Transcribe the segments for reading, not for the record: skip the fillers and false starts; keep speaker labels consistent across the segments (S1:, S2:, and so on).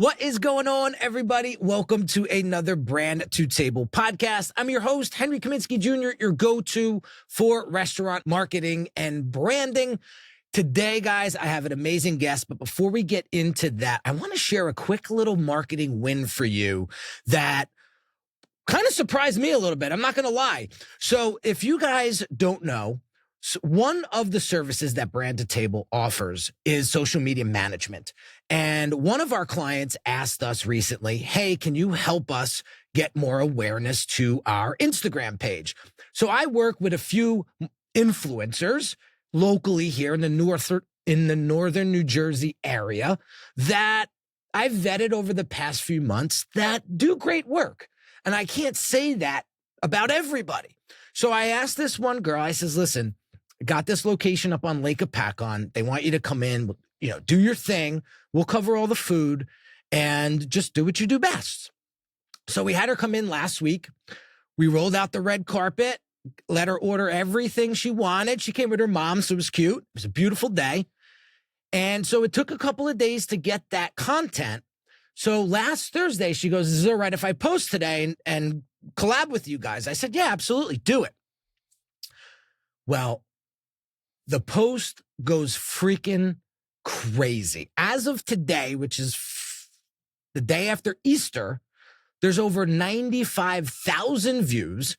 S1: What is going on, everybody? Welcome to another Brand to Table podcast. I'm your host, Henry Kaminski Jr., your go-to for restaurant marketing and branding. Today, guys, I have an amazing guest, but before we get into that, I want to share a quick little marketing win for you that kind of surprised me a little bit. I'm not going to lie. So if you guys don't know, one of the services that Brand to Table offers is social media management. And one of our clients asked us recently, hey, can you help us get more awareness to our Instagram page? So I work with a few influencers locally here in the northern New Jersey area that I've vetted over the past few months that do great work. And I can't say that about everybody. So I asked this one girl, I says, listen, got this location up on Lake Apacon. They want you to come in, do your thing. We'll cover all the food and just do what you do best. So we had her come in last week. We rolled out the red carpet, let her order everything she wanted. She came with her mom, so it was cute. It was a beautiful day. And so it took a couple of days to get that content. So last Thursday, she goes, is it all right if I post today and collab with you guys? I said, yeah, absolutely. Do it. Well, the post goes freaking crazy. As of today, which is the day after Easter, there's over 95,000 views.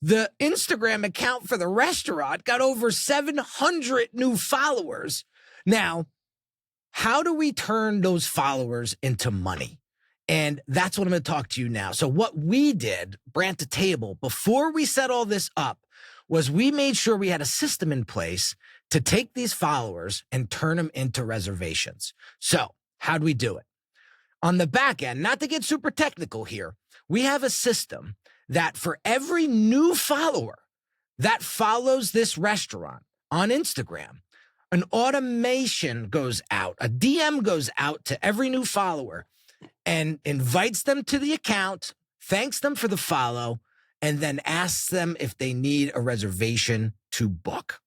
S1: The Instagram account for the restaurant got over 700 new followers. Now, how do we turn those followers into money? And that's what I'm going to talk to you now. So what we did, Brand to Table, before we set all this up, was we made sure we had a system in place to take these followers and turn them into reservations. So how'd we do it? On the back end, not to get super technical here, we have a system that for every new follower that follows this restaurant on Instagram, an automation goes out, a DM goes out to every new follower and invites them to the account, thanks them for the follow, and then asks them if they need a reservation to book.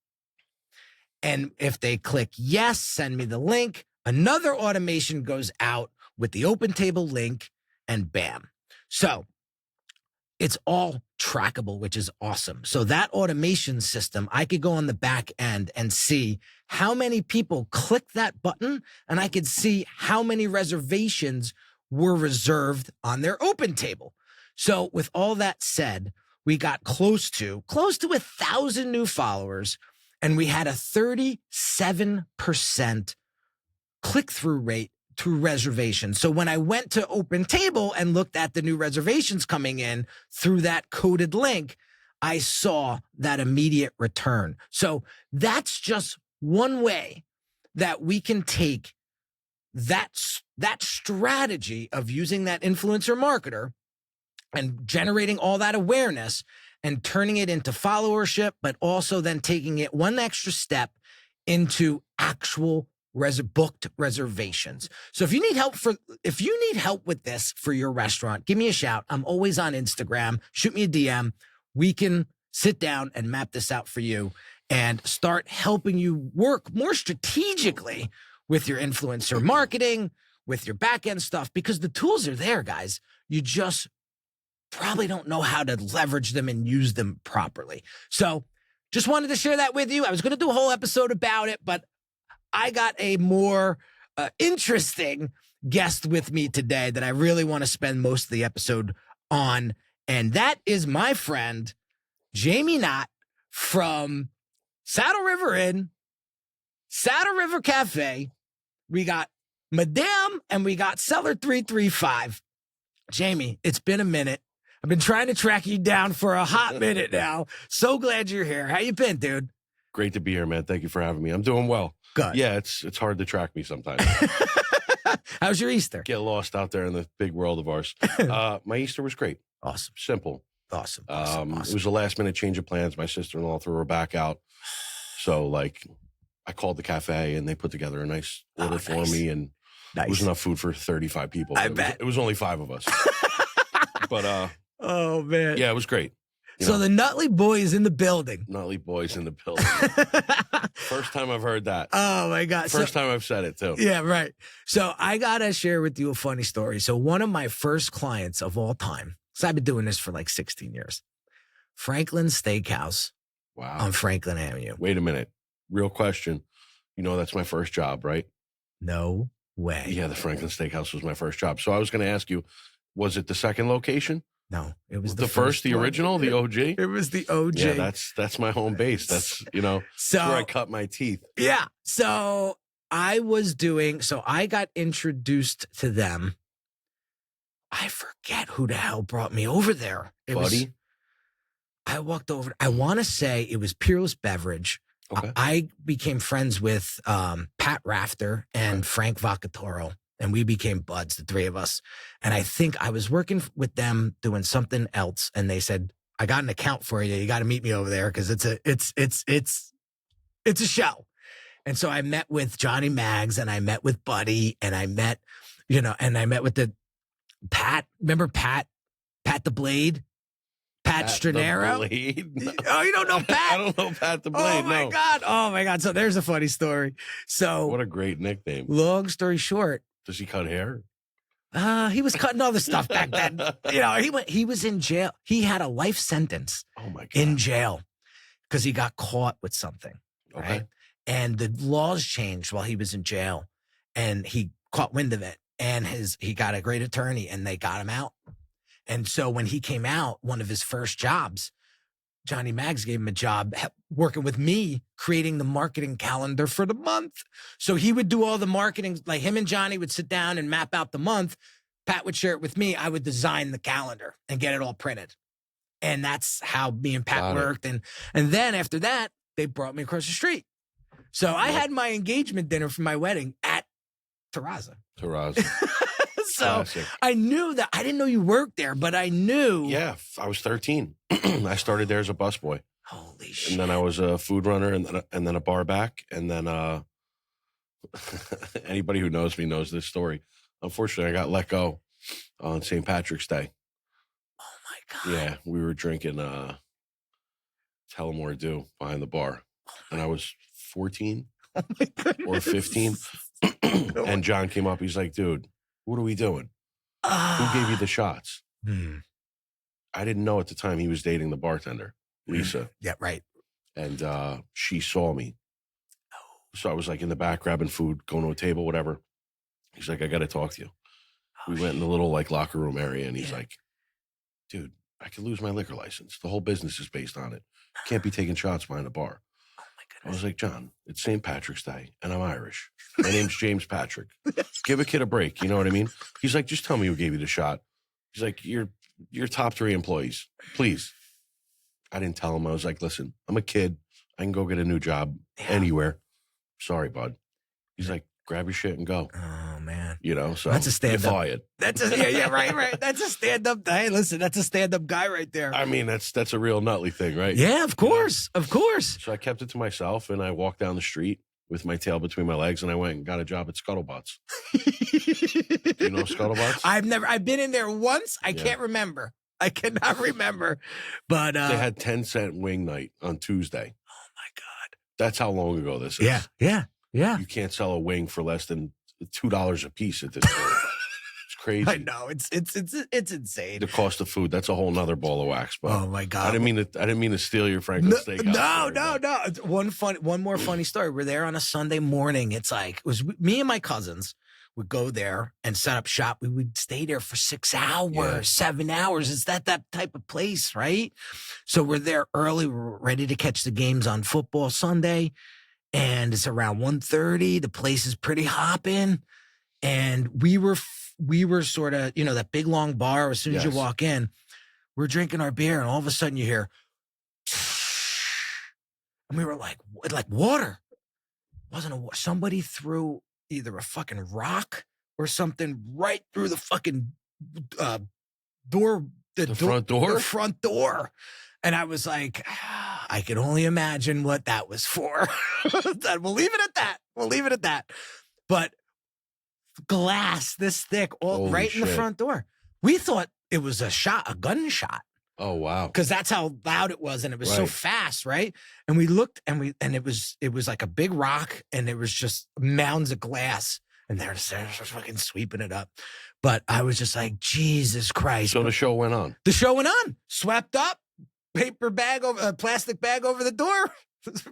S1: And if they click yes, send me the link, another automation goes out with the open table link and bam. So it's all trackable, which is awesome. So that automation system, I could go on the back end and see how many people click that button, and I could see how many reservations were reserved on their open table. So with all that said, we got close to 1,000 new followers, and we had a 37% click-through rate through reservations. So when I went to Open Table and looked at the new reservations coming in through that coded link, I saw that immediate return. So that's just one way that we can take that strategy of using that influencer marketer and generating all that awareness and turning it into followership, but also then taking it one extra step into actual booked reservations. So if you need help with this for your restaurant, give me a shout. I'm always on Instagram. Shoot me a DM. We can sit down and map this out for you and start helping you work more strategically with your influencer marketing, with your back end stuff, because the tools are there, guys. You just probably don't know how to leverage them and use them properly. So just wanted to share that with you. I was going to do a whole episode about it, but I got a more interesting guest with me today that I really want to spend most of the episode on. And that is my friend, Jamie Knott from Saddle River Inn, Saddle River Cafe. We got Madame and we got Cellar 335. Jamie, it's been a minute. I've been trying to track you down for a hot minute now. So glad you're here. How you been, dude?
S2: Great to be here, man. Thank you for having me. I'm doing well.
S1: Good.
S2: Yeah, it's hard to track me sometimes.
S1: How's your Easter?
S2: Get lost out there in the big world of ours. My Easter was great.
S1: Awesome.
S2: Simple.
S1: Awesome.
S2: It was a last minute change of plans. My sister-in-law threw her back out. So I called the cafe and they put together a nice order for me, and it was enough food for 35 people.
S1: I bet.
S2: It was only 5 of us. But
S1: oh man.
S2: Yeah, it was great.
S1: So the Nutley boy is in the building.
S2: Nutley boy's in the building. First time I've heard that.
S1: Oh, my God.
S2: First time I've said it, too.
S1: Yeah, right. So I got to share with you a funny story. So one of my first clients of all time, so I've been doing this for like 16 years, Franklin Steakhouse on Franklin Avenue.
S2: Wait a minute. Real question. You know, that's my first job, right?
S1: No way.
S2: Yeah, the Franklin Steakhouse was my first job. So I was going to ask you, was it the second location?
S1: No, it was
S2: the first, the original, the OG?
S1: It was the OG.
S2: Yeah, that's my home base. That's, that's where I cut my teeth.
S1: Yeah. So I got introduced to them. I forget who the hell brought me over there.
S2: Buddy?
S1: I walked over. I want to say it was Peerless Beverage.
S2: Okay.
S1: I became friends with Pat Rafter and Frank Vacatoro. And we became buds, the three of us. And I think I was working with them doing something else. And they said, I got an account for you. You got to meet me over there because it's a show. And so I met with Johnny Maggs and I met with Buddy and I met, and I met with the Pat. Remember Pat the Blade? Pat Stranero?
S2: No.
S1: Oh, you don't know Pat?
S2: I don't know Pat the Blade.
S1: Oh my God. So there's a funny story. So
S2: what a great nickname.
S1: Long story short.
S2: Does he cut hair?
S1: He was cutting other stuff back then. He was in jail. He had a life sentence.
S2: Oh my God.
S1: In jail because he got caught with something.
S2: Okay.
S1: Right. And the laws changed while he was in jail and he caught wind of it and he got a great attorney and they got him out. And so when he came out, one of his first jobs, Johnny Maggs gave him a job working with me, creating the marketing calendar for the month. So he would do all the marketing, like him and Johnny would sit down and map out the month. Pat would share it with me. I would design the calendar and get it all printed. And that's how me and Pat worked. And then after that, they brought me across the street. So I had my engagement dinner for my wedding at Terraza. So
S2: Classic.
S1: I knew that. I didn't know you worked there, but I knew.
S2: Yeah, I was 13. I started there as a busboy.
S1: Holy shit.
S2: And then I was a food runner and then a bar back. And then anybody who knows me knows this story. Unfortunately, I got let go on St. Patrick's Day.
S1: Oh, my God.
S2: Yeah, we were drinking Tullamore Dew behind the bar. And I was 14 or 15. And John came up. He's like, dude, what are we doing? Who gave you the shots? I didn't know at the time he was dating the bartender, Lisa.
S1: Yeah, right.
S2: And she saw me. So I was like in the back grabbing food, going to a table, whatever. He's like, I got to talk to you. We went in the little like locker room area and he's like, dude, I could lose my liquor license. The whole business is based on it. Can't be taking shots behind a bar.
S1: Oh my goodness.
S2: I was like, John, it's St. Patrick's Day and I'm Irish. My name's James Patrick. Give a kid a break. You know what I mean? He's like, just tell me who gave you the shot. He's like, you're top 3 employees. Please. I didn't tell him. I was like, listen, I'm a kid. I can go get a new job anywhere. Sorry, bud. He's like, grab your shit and go.
S1: Oh, man.
S2: So
S1: that's a stand-up.
S2: Fired.
S1: That's right. That's a stand-up. Hey, listen, that's a stand-up guy right there.
S2: I mean, that's a real Nutley thing, right?
S1: Yeah, of course. Of course.
S2: So I kept it to myself and I walked down the street with my tail between my legs and I went and got a job at Scuttlebutts. Do you know Scuttlebutts?
S1: I've been in there once. I can't remember. I cannot remember. But
S2: they had 10-cent wing night on Tuesday.
S1: Oh my God.
S2: That's how long ago this is.
S1: Yeah.
S2: You can't sell a wing for less than $2 a piece at this point. It's crazy.
S1: I know. It's insane.
S2: The cost of food, that's a whole nother ball of wax. But
S1: oh my God.
S2: I didn't mean to steal your Franklin Steakhouse.
S1: No. It's one more funny story. We're there on a Sunday morning. It was me and my cousins would go there and set up shop. We would stay there for 6 hours, 7 hours. It's that type of place, right? So we're there early. We're ready to catch the games on football Sunday. And it's around 1:30. The place is pretty hopping. And we were sort of, that big long bar. As soon as you walk in, we're drinking our beer. And all of a sudden you hear, and we were like water. Wasn't a water. Somebody threw either a fucking rock or something right through the fucking door.
S2: The front door?
S1: The front door. And I was like, I can only imagine what that was for. We'll leave it at that. But glass this thick, right in the front door. We thought it was a gunshot.
S2: Oh, wow.
S1: Because that's how loud it was, and it was so
S2: Right.
S1: fast, right? And we looked, and it was like a big rock, and it was just mounds of glass, and they're just fucking sweeping it up. But I was just like, Jesus Christ!
S2: So the show went on.
S1: The show went on, swept up, paper bag over, a plastic bag over the door,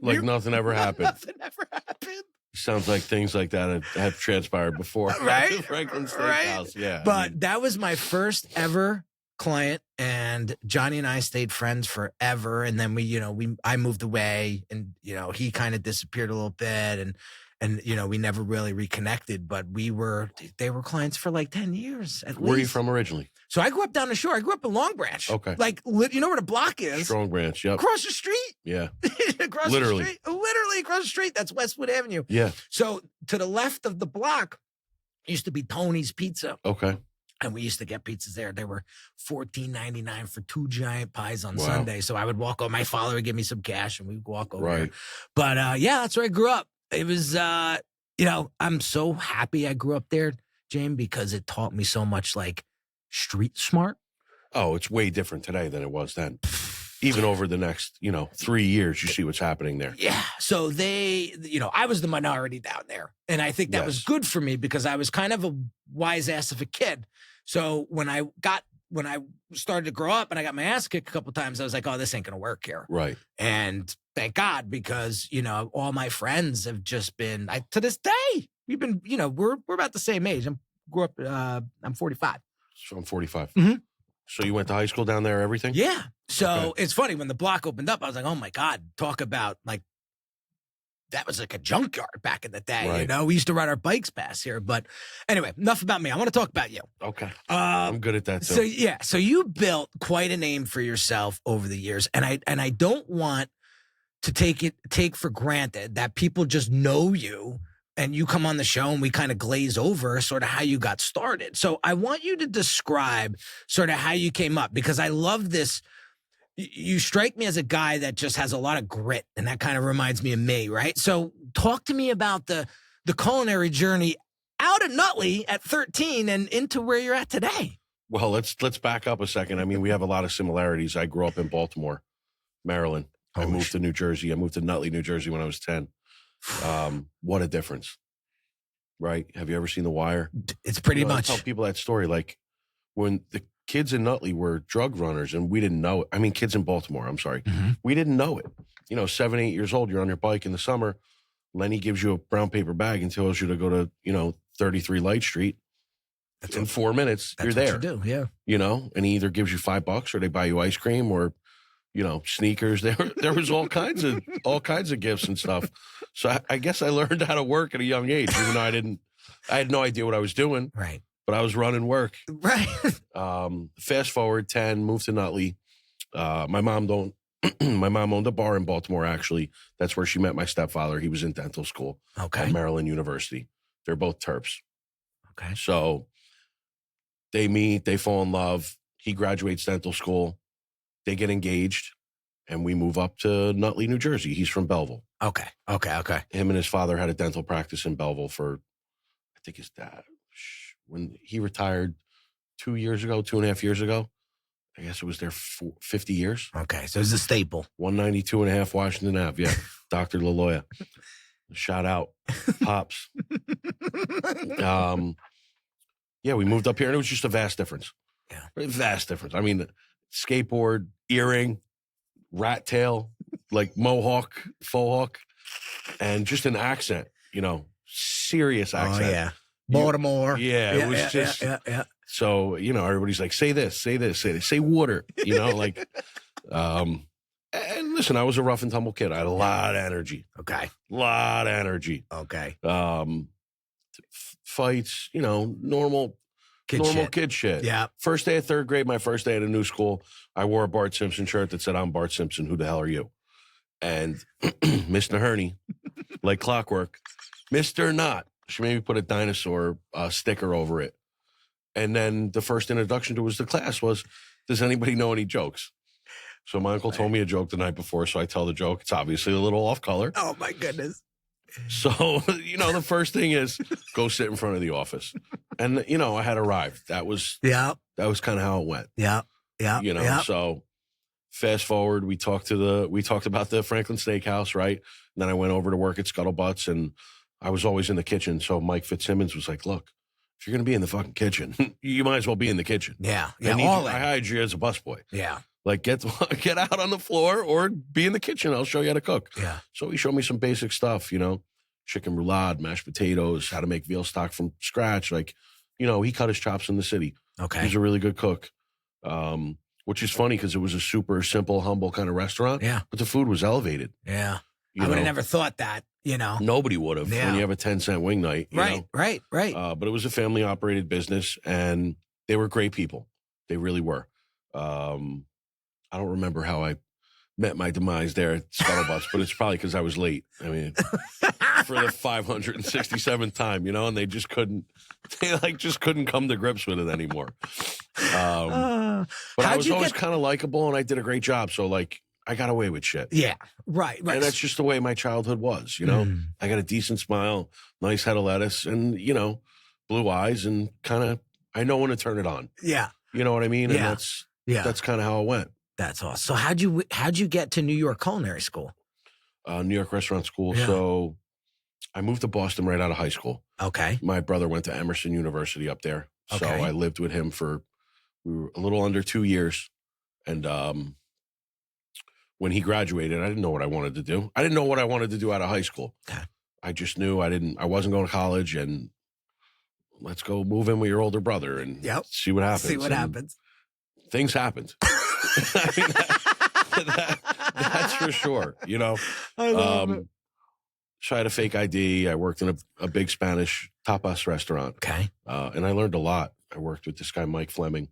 S2: Like nothing ever happened.
S1: Nothing ever happened.
S2: Sounds like things like that have transpired before.
S1: Right?
S2: Franklin Steakhouse.
S1: Right?
S2: Yeah.
S1: But that was my first ever client, and Johnny and I stayed friends forever. And then I moved away, and he kind of disappeared a little bit, and we never really reconnected. But they were clients for like 10 years at least.
S2: Where are you from originally?
S1: So I grew up down the shore. I grew up in Long Branch.
S2: Okay.
S1: Like, you know where the block is?
S2: Strong Branch. Yep.
S1: Across the street.
S2: Yeah.
S1: Across
S2: Literally.
S1: the street. Literally across the street. That's Westwood Avenue.
S2: Yeah.
S1: So to the left of the block used to be Tony's Pizza.
S2: Okay.
S1: And we used to get pizzas there. They were $14.99 for 2 giant pies on
S2: Wow.
S1: Sunday. So I would walk over. My father would give me some cash, and we'd walk over.
S2: Right.
S1: There. But yeah, that's where I grew up. It was, I'm so happy I grew up there, James, because it taught me so much like street smart.
S2: Oh, it's way different today than it was then. Even over the next, 3 years, you see what's happening there.
S1: Yeah. So I was the minority down there. And I think that was good for me because I was kind of a wise ass of a kid. So when I started to grow up and I got my ass kicked a couple times, I was like, oh, this ain't going to work here.
S2: Right.
S1: And thank God, because, all my friends have just been, to this day, we've been, we're about the same age. I'm 45.
S2: So I'm 45.
S1: Mm-hmm.
S2: So you went to high school down there, everything?
S1: Yeah. So
S2: Okay.
S1: it's funny, when the block opened up, I was like, oh my God, talk about like, that was like a junkyard back in the day.
S2: Right.
S1: We used to ride our bikes past here. But anyway, enough about me. I want to talk about you.
S2: Okay. I'm good at that too.
S1: So you built quite a name for yourself over the years. And I don't want to take for granted that people just know you and you come on the show and we kind of glaze over sort of how you got started. So I want you to describe sort of how you came up, because I love this. You strike me as a guy that just has a lot of grit, and that kind of reminds me of me, right? So talk to me about the culinary journey out of Nutley at 13 and into where you're at today.
S2: Well, let's back up a second. I mean, we have a lot of similarities. I grew up in Baltimore, Maryland. I moved to New Jersey. I moved to Nutley, New Jersey when I was 10. What a difference, right? Have you ever seen The Wire?
S1: It's pretty much.
S2: I tell people that story. Like when the kids in Nutley were drug runners and we didn't know it. I mean, kids in Baltimore, I'm sorry.
S1: Mm-hmm.
S2: We didn't know it. 7, 8 years old, you're on your bike in the summer. Lenny gives you a brown paper bag and tells you to go to, 33 Light Street. In 4 minutes, you're there.
S1: That's what you do, yeah.
S2: And he either gives you $5 or they buy you ice cream or, sneakers. There was all kinds of gifts and stuff. So I guess I learned how to work at a young age, even though I had no idea what I was doing.
S1: Right.
S2: But I was running work.
S1: Right.
S2: Fast forward 10, moved to Nutley. My mom owned a bar in Baltimore, actually. That's where she met my stepfather. He was in dental school at Maryland University. They're both Terps.
S1: Okay.
S2: So they meet, they fall in love. He graduates dental school. They get engaged, and we move up to Nutley, New Jersey. He's from Belleville.
S1: Okay.
S2: Him and his father had a dental practice in Belleville for, I think his dad, when he retired 2.5 years ago, I guess it was there 50 years.
S1: Okay, so it's a staple.
S2: 192 and a half Washington Ave. Yeah, Dr. LaLoya. Shout out, Pops. Yeah, we moved up here, and it was just a vast difference.
S1: Yeah.
S2: A vast difference. I mean, skateboard, earring, rat tail, like mohawk, faux hawk, and just an accent, serious accent.
S1: Oh, yeah. Baltimore.
S2: It was just.
S1: Yeah.
S2: So, everybody's like, say this, say water, and listen, I was a rough and tumble kid. I had a lot of energy.
S1: Okay.
S2: Lot of energy.
S1: Okay.
S2: Fights, normal kid shit.
S1: Yeah.
S2: First day of third grade, my first day at a new school, I wore a Bart Simpson shirt that said, I'm Bart Simpson. Who the hell are you? And Mr. Herney, like clockwork, Mr. Knott, she made me put a dinosaur sticker over it. And then the first introduction to the class was, does anybody know any jokes? So my uncle told me a joke the night before, so I tell the joke. It's obviously a little off color.
S1: Oh, my goodness.
S2: So, the first thing is go sit in front of the office. And, I had arrived. That was kind of how it went.
S1: Yeah.
S2: So Fast forward, we talked about the Franklin Steakhouse, right? And then I went over to work at Scuttlebutts, and I was always in the kitchen. So Mike Fitzsimmons was like, "Look, if you're going to be in the fucking kitchen, you might as well be in the kitchen.
S1: Yeah.
S2: I hired you as a busboy.
S1: Yeah.
S2: Like get out on the floor or be in the kitchen. I'll show you how to cook."
S1: Yeah.
S2: So he showed me some basic stuff, chicken roulade, mashed potatoes, how to make veal stock from scratch. Like, he cut his chops in the city.
S1: Okay.
S2: He's a really good cook. Which is funny because it was a super simple, humble kind of restaurant.
S1: Yeah.
S2: But the food was elevated.
S1: Yeah. I would have never thought that,
S2: Nobody would have when you have a 10-cent wing night.
S1: Right.
S2: But it was a family-operated business, and they were great people. They really were. I don't remember how I met my demise there at Scuttlebutts, but it's probably because I was late. I mean, for the 567th time, and they just couldn't come to grips with it anymore. But I was always kind of likable, and I did a great job. So I got away with shit.
S1: Yeah, right.
S2: And that's just the way my childhood was, I got a decent smile, nice head of lettuce, and, blue eyes, and kind of, I know when to turn it on.
S1: Yeah.
S2: You know what I mean?
S1: Yeah.
S2: And that's kind of how it went.
S1: That's awesome. So how'd you get to New York Culinary School?
S2: New York Restaurant School.
S1: Yeah.
S2: So I moved to Boston right out of high school.
S1: Okay.
S2: My brother went to Emerson University up there. So
S1: Okay.
S2: I lived with him we were a little under 2 years. And when he graduated, I didn't know what I wanted to do. I didn't know what I wanted to do out of high school.
S1: Okay.
S2: I just knew I wasn't going to college, and let's go move in with your older brother and see what happens. Things happened. I mean, that's for sure,
S1: I love it.
S2: So I had a fake ID. I worked in a big Spanish tapas restaurant.
S1: Okay.
S2: And I learned a lot. I worked with this guy, Mike Fleming,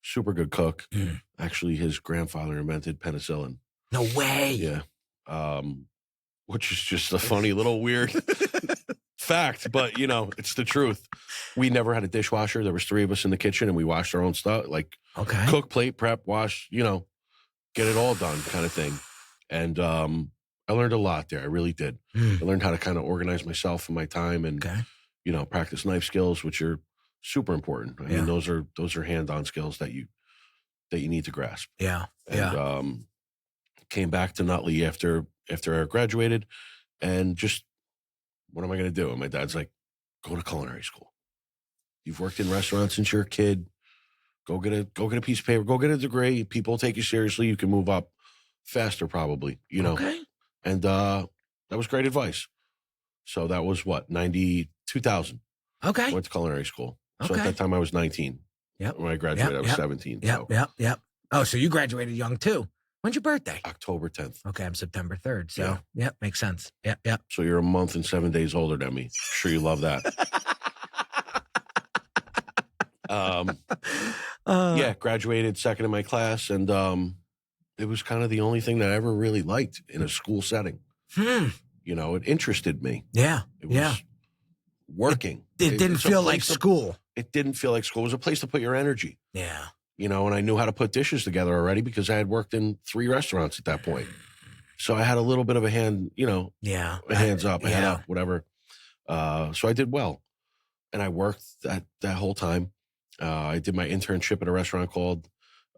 S2: super good cook.
S1: Mm.
S2: Actually, his grandfather invented penicillin.
S1: No way.
S2: Yeah. Which is just a funny little weird fact, but it's the truth. We never had a dishwasher. There was 3 of us in the kitchen, and we washed our own stuff,
S1: okay,
S2: cook, plate, prep, wash, get it all done kind of thing. And I learned a lot there. I really did.
S1: Mm.
S2: I learned how to kind of organize myself and my time, and practice knife skills, which are super important. I mean, those are hand-on skills that you need to grasp.
S1: Yeah.
S2: And came back to Nutley after I graduated, and just, what am I going to do? And my dad's like, go to culinary school. You've worked in restaurants since you're a kid. Go get a piece of paper. Go get a degree. People will take you seriously. You can move up faster, probably.
S1: Okay.
S2: And that was great advice. So that was 2000.
S1: Okay.
S2: Went to culinary school. So
S1: Okay.
S2: at that time I was 19.
S1: Yep.
S2: When I graduated, I was 17.
S1: Yep. Oh, so you graduated young too. When's your birthday?
S2: October 10th.
S1: Okay, I'm September 3rd. So, makes sense. Yep.
S2: So you're a month and 7 days older than me. Sure you love that. Graduated second in my class, and it was kind of the only thing that I ever really liked in a school setting. It interested me.
S1: Yeah.
S2: It was working.
S1: It didn't feel like school.
S2: It didn't feel like school. It was a place to put your energy.
S1: Yeah.
S2: And I knew how to put dishes together already because I had worked in 3 restaurants at that point. So I had a little bit of a hand, a hands up, a head up, whatever. So I did well. And I worked that whole time. I did my internship at a restaurant called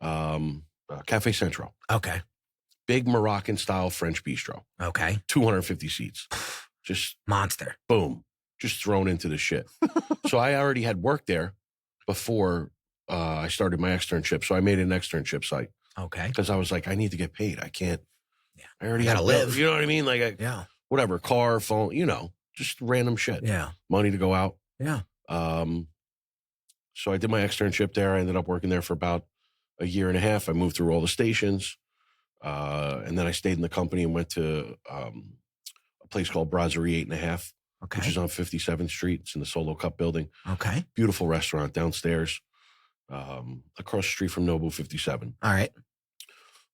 S2: Cafe Central.
S1: Okay.
S2: Big Moroccan-style French bistro.
S1: Okay.
S2: 250 seats. Just
S1: monster.
S2: Boom. Just thrown into the shit. So I already had worked there before I started my externship. So I made an externship site.
S1: Okay.
S2: Because I was like, I need to get paid. I can't.
S1: Yeah.
S2: I already
S1: gotta live.
S2: You know what I mean? Like, whatever, car, phone, just random shit.
S1: Yeah.
S2: Money to go out.
S1: Yeah.
S2: So I did my externship there. I ended up working there for about a year and a half. I moved through all the stations. And then I stayed in the company and went to a place called Brasserie 8.5, which is on 57th Street. It's in the Solo Cup building.
S1: Okay.
S2: Beautiful restaurant downstairs, across the street from Nobu 57.
S1: All right.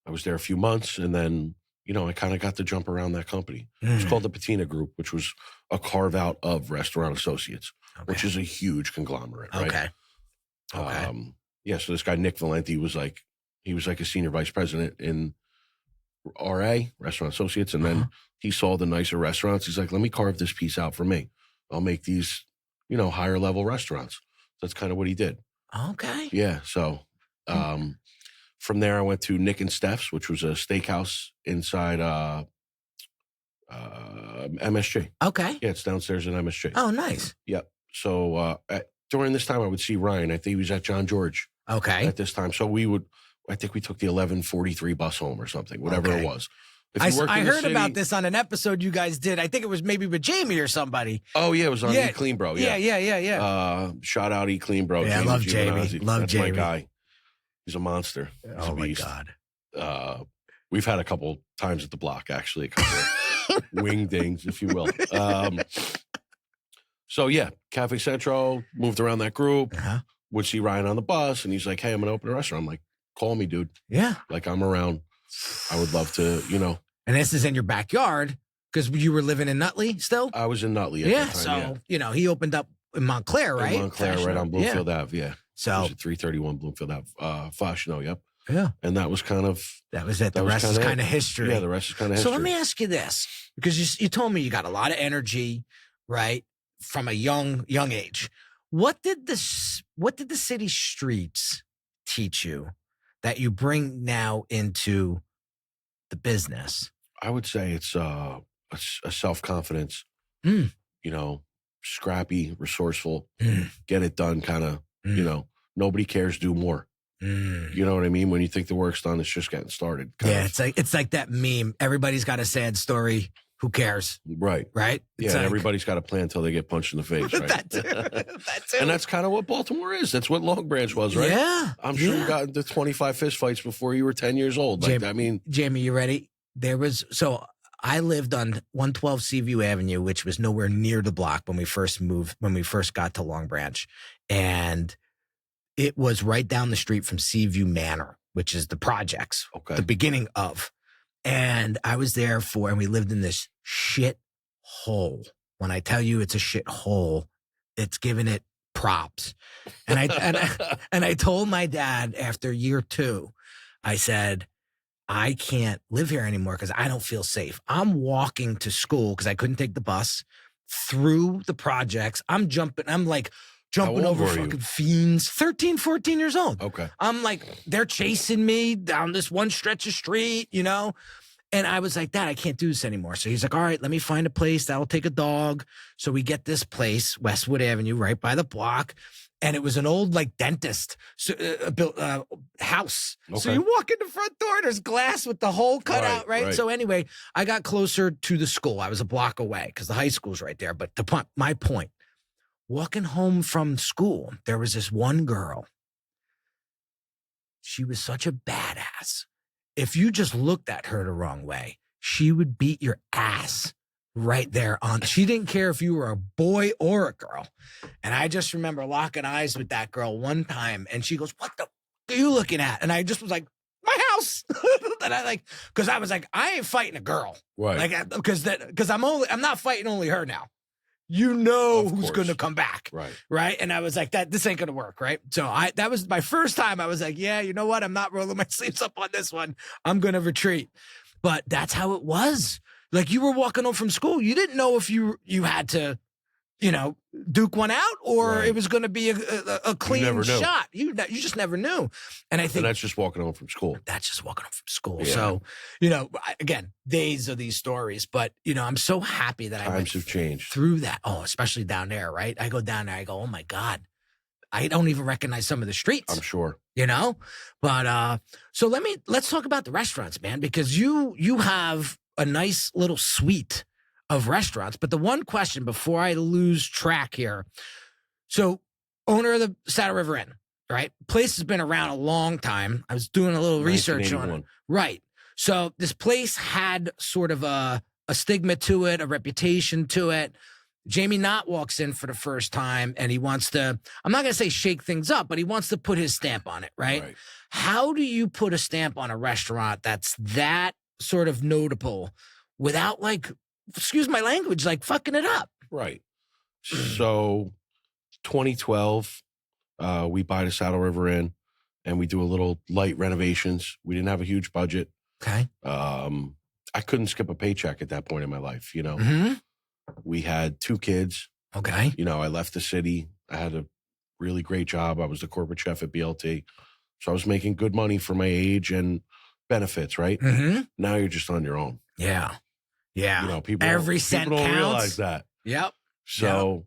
S2: I was there a few months, and then, I kind of got to jump around that company. It's called the Patina Group, which was a carve out of Restaurant Associates, which is a huge conglomerate, right?
S1: Okay.
S2: So this guy, Nick Valenti, was like a senior vice president in RA, Restaurant Associates. And then he saw the nicer restaurants. He's like, let me carve this piece out for me. I'll make these, higher level restaurants. That's kind of what he did.
S1: Okay.
S2: Yeah. So, From there, I went to Nick and Steph's, which was a steakhouse inside MSG.
S1: Okay.
S2: Yeah, it's downstairs in MSG.
S1: Oh, nice.
S2: Yep. So during this time, I would see Ryan. I think he was at John George
S1: Okay.
S2: at this time. So I think we took the 11:43 bus home or something, whatever it was. If you worked
S1: I
S2: in the
S1: heard
S2: city-
S1: about this on an episode you guys did. I think it was maybe with Jamie or somebody.
S2: Oh, yeah, it was on
S1: Yeah.
S2: Eat Clean Bro.
S1: Yeah.
S2: Shout out Eat Clean Bro.
S1: Yeah, I love Jamie.
S2: Giovinazzi.
S1: Love
S2: That's
S1: Jamie.
S2: my guy. He's a monster. He's
S1: Oh
S2: a
S1: my
S2: beast.
S1: God.
S2: We've had a couple times at the block, actually, a couple of wing dings, if you will. So, yeah, Cafe Centro, moved around that group,
S1: Uh-huh.
S2: would see Ryan on the bus, and he's like, hey, I'm going to open a restaurant. I'm like, call me, dude.
S1: Yeah.
S2: Like, I'm around. I would love to,
S1: And this is in your backyard because you were living in Nutley still?
S2: I was in Nutley at
S1: Yeah.
S2: that
S1: So,
S2: time,
S1: he opened up in Montclair, right?
S2: In Montclair, right on Bloomfield Ave, yeah. It
S1: So,
S2: was at 331 Bloomfield Ave. Fashiono, yep.
S1: yeah.
S2: And that was kind of,
S1: That was it. The
S2: That was
S1: rest is
S2: kinda
S1: kind of history.
S2: yeah, the rest is kind of
S1: So
S2: history.
S1: let me ask you this, because you told me you got a lot of energy, right, from a young age. What did the city streets teach you that you bring now into the business?
S2: I would say it's a self-confidence,
S1: Mm.
S2: Scrappy, resourceful,
S1: Mm.
S2: get it done kind of,
S1: Mm.
S2: Nobody cares, do more.
S1: Mm.
S2: You know what I mean? When you think the work's done, it's just getting started. kind
S1: Yeah,
S2: of.
S1: it's like that meme. Everybody's got a sad story. Who cares,
S2: Right.
S1: right?
S2: Yeah,
S1: It's
S2: and
S1: like-
S2: everybody's got a plan until they get punched in the face, right?
S1: that too. That too.
S2: And that's kind of what Baltimore is. That's what Long Branch was, right?
S1: Yeah.
S2: I'm sure
S1: yeah.
S2: you got into 25 fist fights before you were 10 years old. Like,
S1: Jamie, you ready? I lived on 112 Seaview Avenue, which was nowhere near the block when we first got to Long Branch. And it was right down the street from Seaview Manor, which is the projects,
S2: okay.
S1: the beginning of. And I was there and we lived in this shit hole. When I tell you it's a shit hole, it's giving it props. And I told my dad after year 2, I said, I can't live here anymore because I don't feel safe. I'm walking to school because I couldn't take the bus through the projects. I'm jumping
S2: old
S1: over
S2: were you?
S1: fucking fiends. 13, 14 years old.
S2: Okay.
S1: I'm like, they're chasing me down this one stretch of street, And I was like, Dad, I can't do this anymore. So he's like, all right, let me find a place that'll take a dog. So we get this place, Westwood Avenue, right by the block. And it was an old dentist built house.
S2: Okay.
S1: So you walk in the front door, there's glass with the hole cut out, right?
S2: Right.
S1: So anyway, I got closer to the school. I was a block away because the high school's right there. But my point, walking home from school, there was this one girl. She was such a badass. If you just looked at her the wrong way, she would beat your ass right there on. She didn't care if you were a boy or a girl. And I just remember locking eyes with that girl one time, and she goes, "What the f- are you looking at?" And I just was like, "My house." And because I was like, I ain't fighting a girl,
S2: Right.
S1: because I'm not fighting only her now. You know
S2: Of
S1: who's
S2: course.
S1: going to come back.
S2: Right.
S1: Right. And I was like, this ain't going to work. Right. So that was my first time. I was like, yeah, you know what? I'm not rolling my sleeves up on this one. I'm going to retreat. But that's how it was. Like, you were walking home from school. You didn't know if you had to, duke one out or
S2: Right.
S1: it was going to be a clean
S2: never knew.
S1: shot. You just never knew. And I think
S2: And that's just walking home from school.
S1: that's just walking home from school.
S2: Yeah.
S1: So, again, days of these stories, but I'm so happy that I went
S2: Times have changed.
S1: through that. Oh, especially down there, right? I go down there, I go, oh my God, I don't even recognize some of the streets,
S2: I'm sure.
S1: But so let's talk about the restaurants, man, because you have a nice little suite of restaurants. But the one question before I lose track here, so owner of the Saddle River Inn, right? Place has been around a long time. I was doing a little research on it.
S2: 1981.
S1: Right. So this place had sort of a stigma to it, a reputation to it. Jamie Knott walks in for the first time and he wants to, I'm not going to say shake things up, but he wants to put his stamp on it, right? How do you put a stamp on a restaurant that's that sort of notable without, excuse my language, fucking it up?
S2: Right. So 2012, we buy the Saddle River Inn and we do a little light renovations. We didn't have a huge budget.
S1: Okay.
S2: I couldn't skip a paycheck at that point in my life.
S1: Mm-hmm.
S2: We had 2 kids.
S1: Okay.
S2: I left the city. I had a really great job. I was the corporate chef at BLT. So I was making good money for my age and benefits, right?
S1: Mm-hmm.
S2: Now you're just on your own.
S1: Yeah. Yeah.
S2: You know, people
S1: Every
S2: don't,
S1: cent
S2: people don't
S1: counts.
S2: realize that.
S1: Yep.
S2: So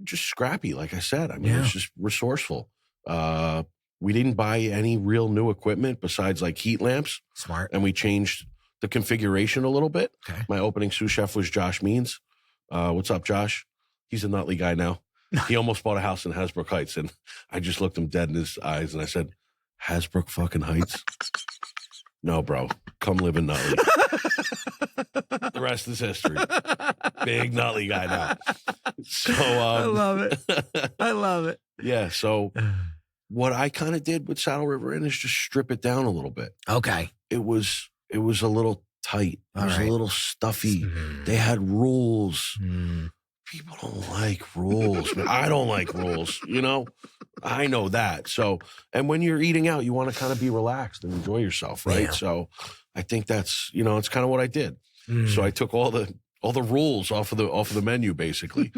S2: just scrappy, like I said. I mean, it's just resourceful. We didn't buy any real new equipment besides like heat lamps.
S1: Smart.
S2: And we changed the configuration a little bit.
S1: Okay.
S2: My opening sous chef was Josh Means. What's up, Josh? He's a Nutley guy now. He almost bought a house in Hasbrook Heights. And I just looked him dead in his eyes and I said, Hasbrook fucking Heights? No, bro. Come live in Nutley. The rest is history. Big Nutley guy now. So
S1: I love it. I love it.
S2: Yeah. So what I kind of did with Saddle River Inn is just strip it down a little bit.
S1: Okay.
S2: It was a little tight. It was a little stuffy.
S1: Mm.
S2: They had rules.
S1: Mm.
S2: People don't like rules. I don't like rules, you know? I know that. So, and when you're eating out, you want to kind of be relaxed and enjoy yourself, right?
S1: Yeah.
S2: So I think that's, you know, it's kind of what I did.
S1: Mm.
S2: So I took all the rules off of the menu, basically.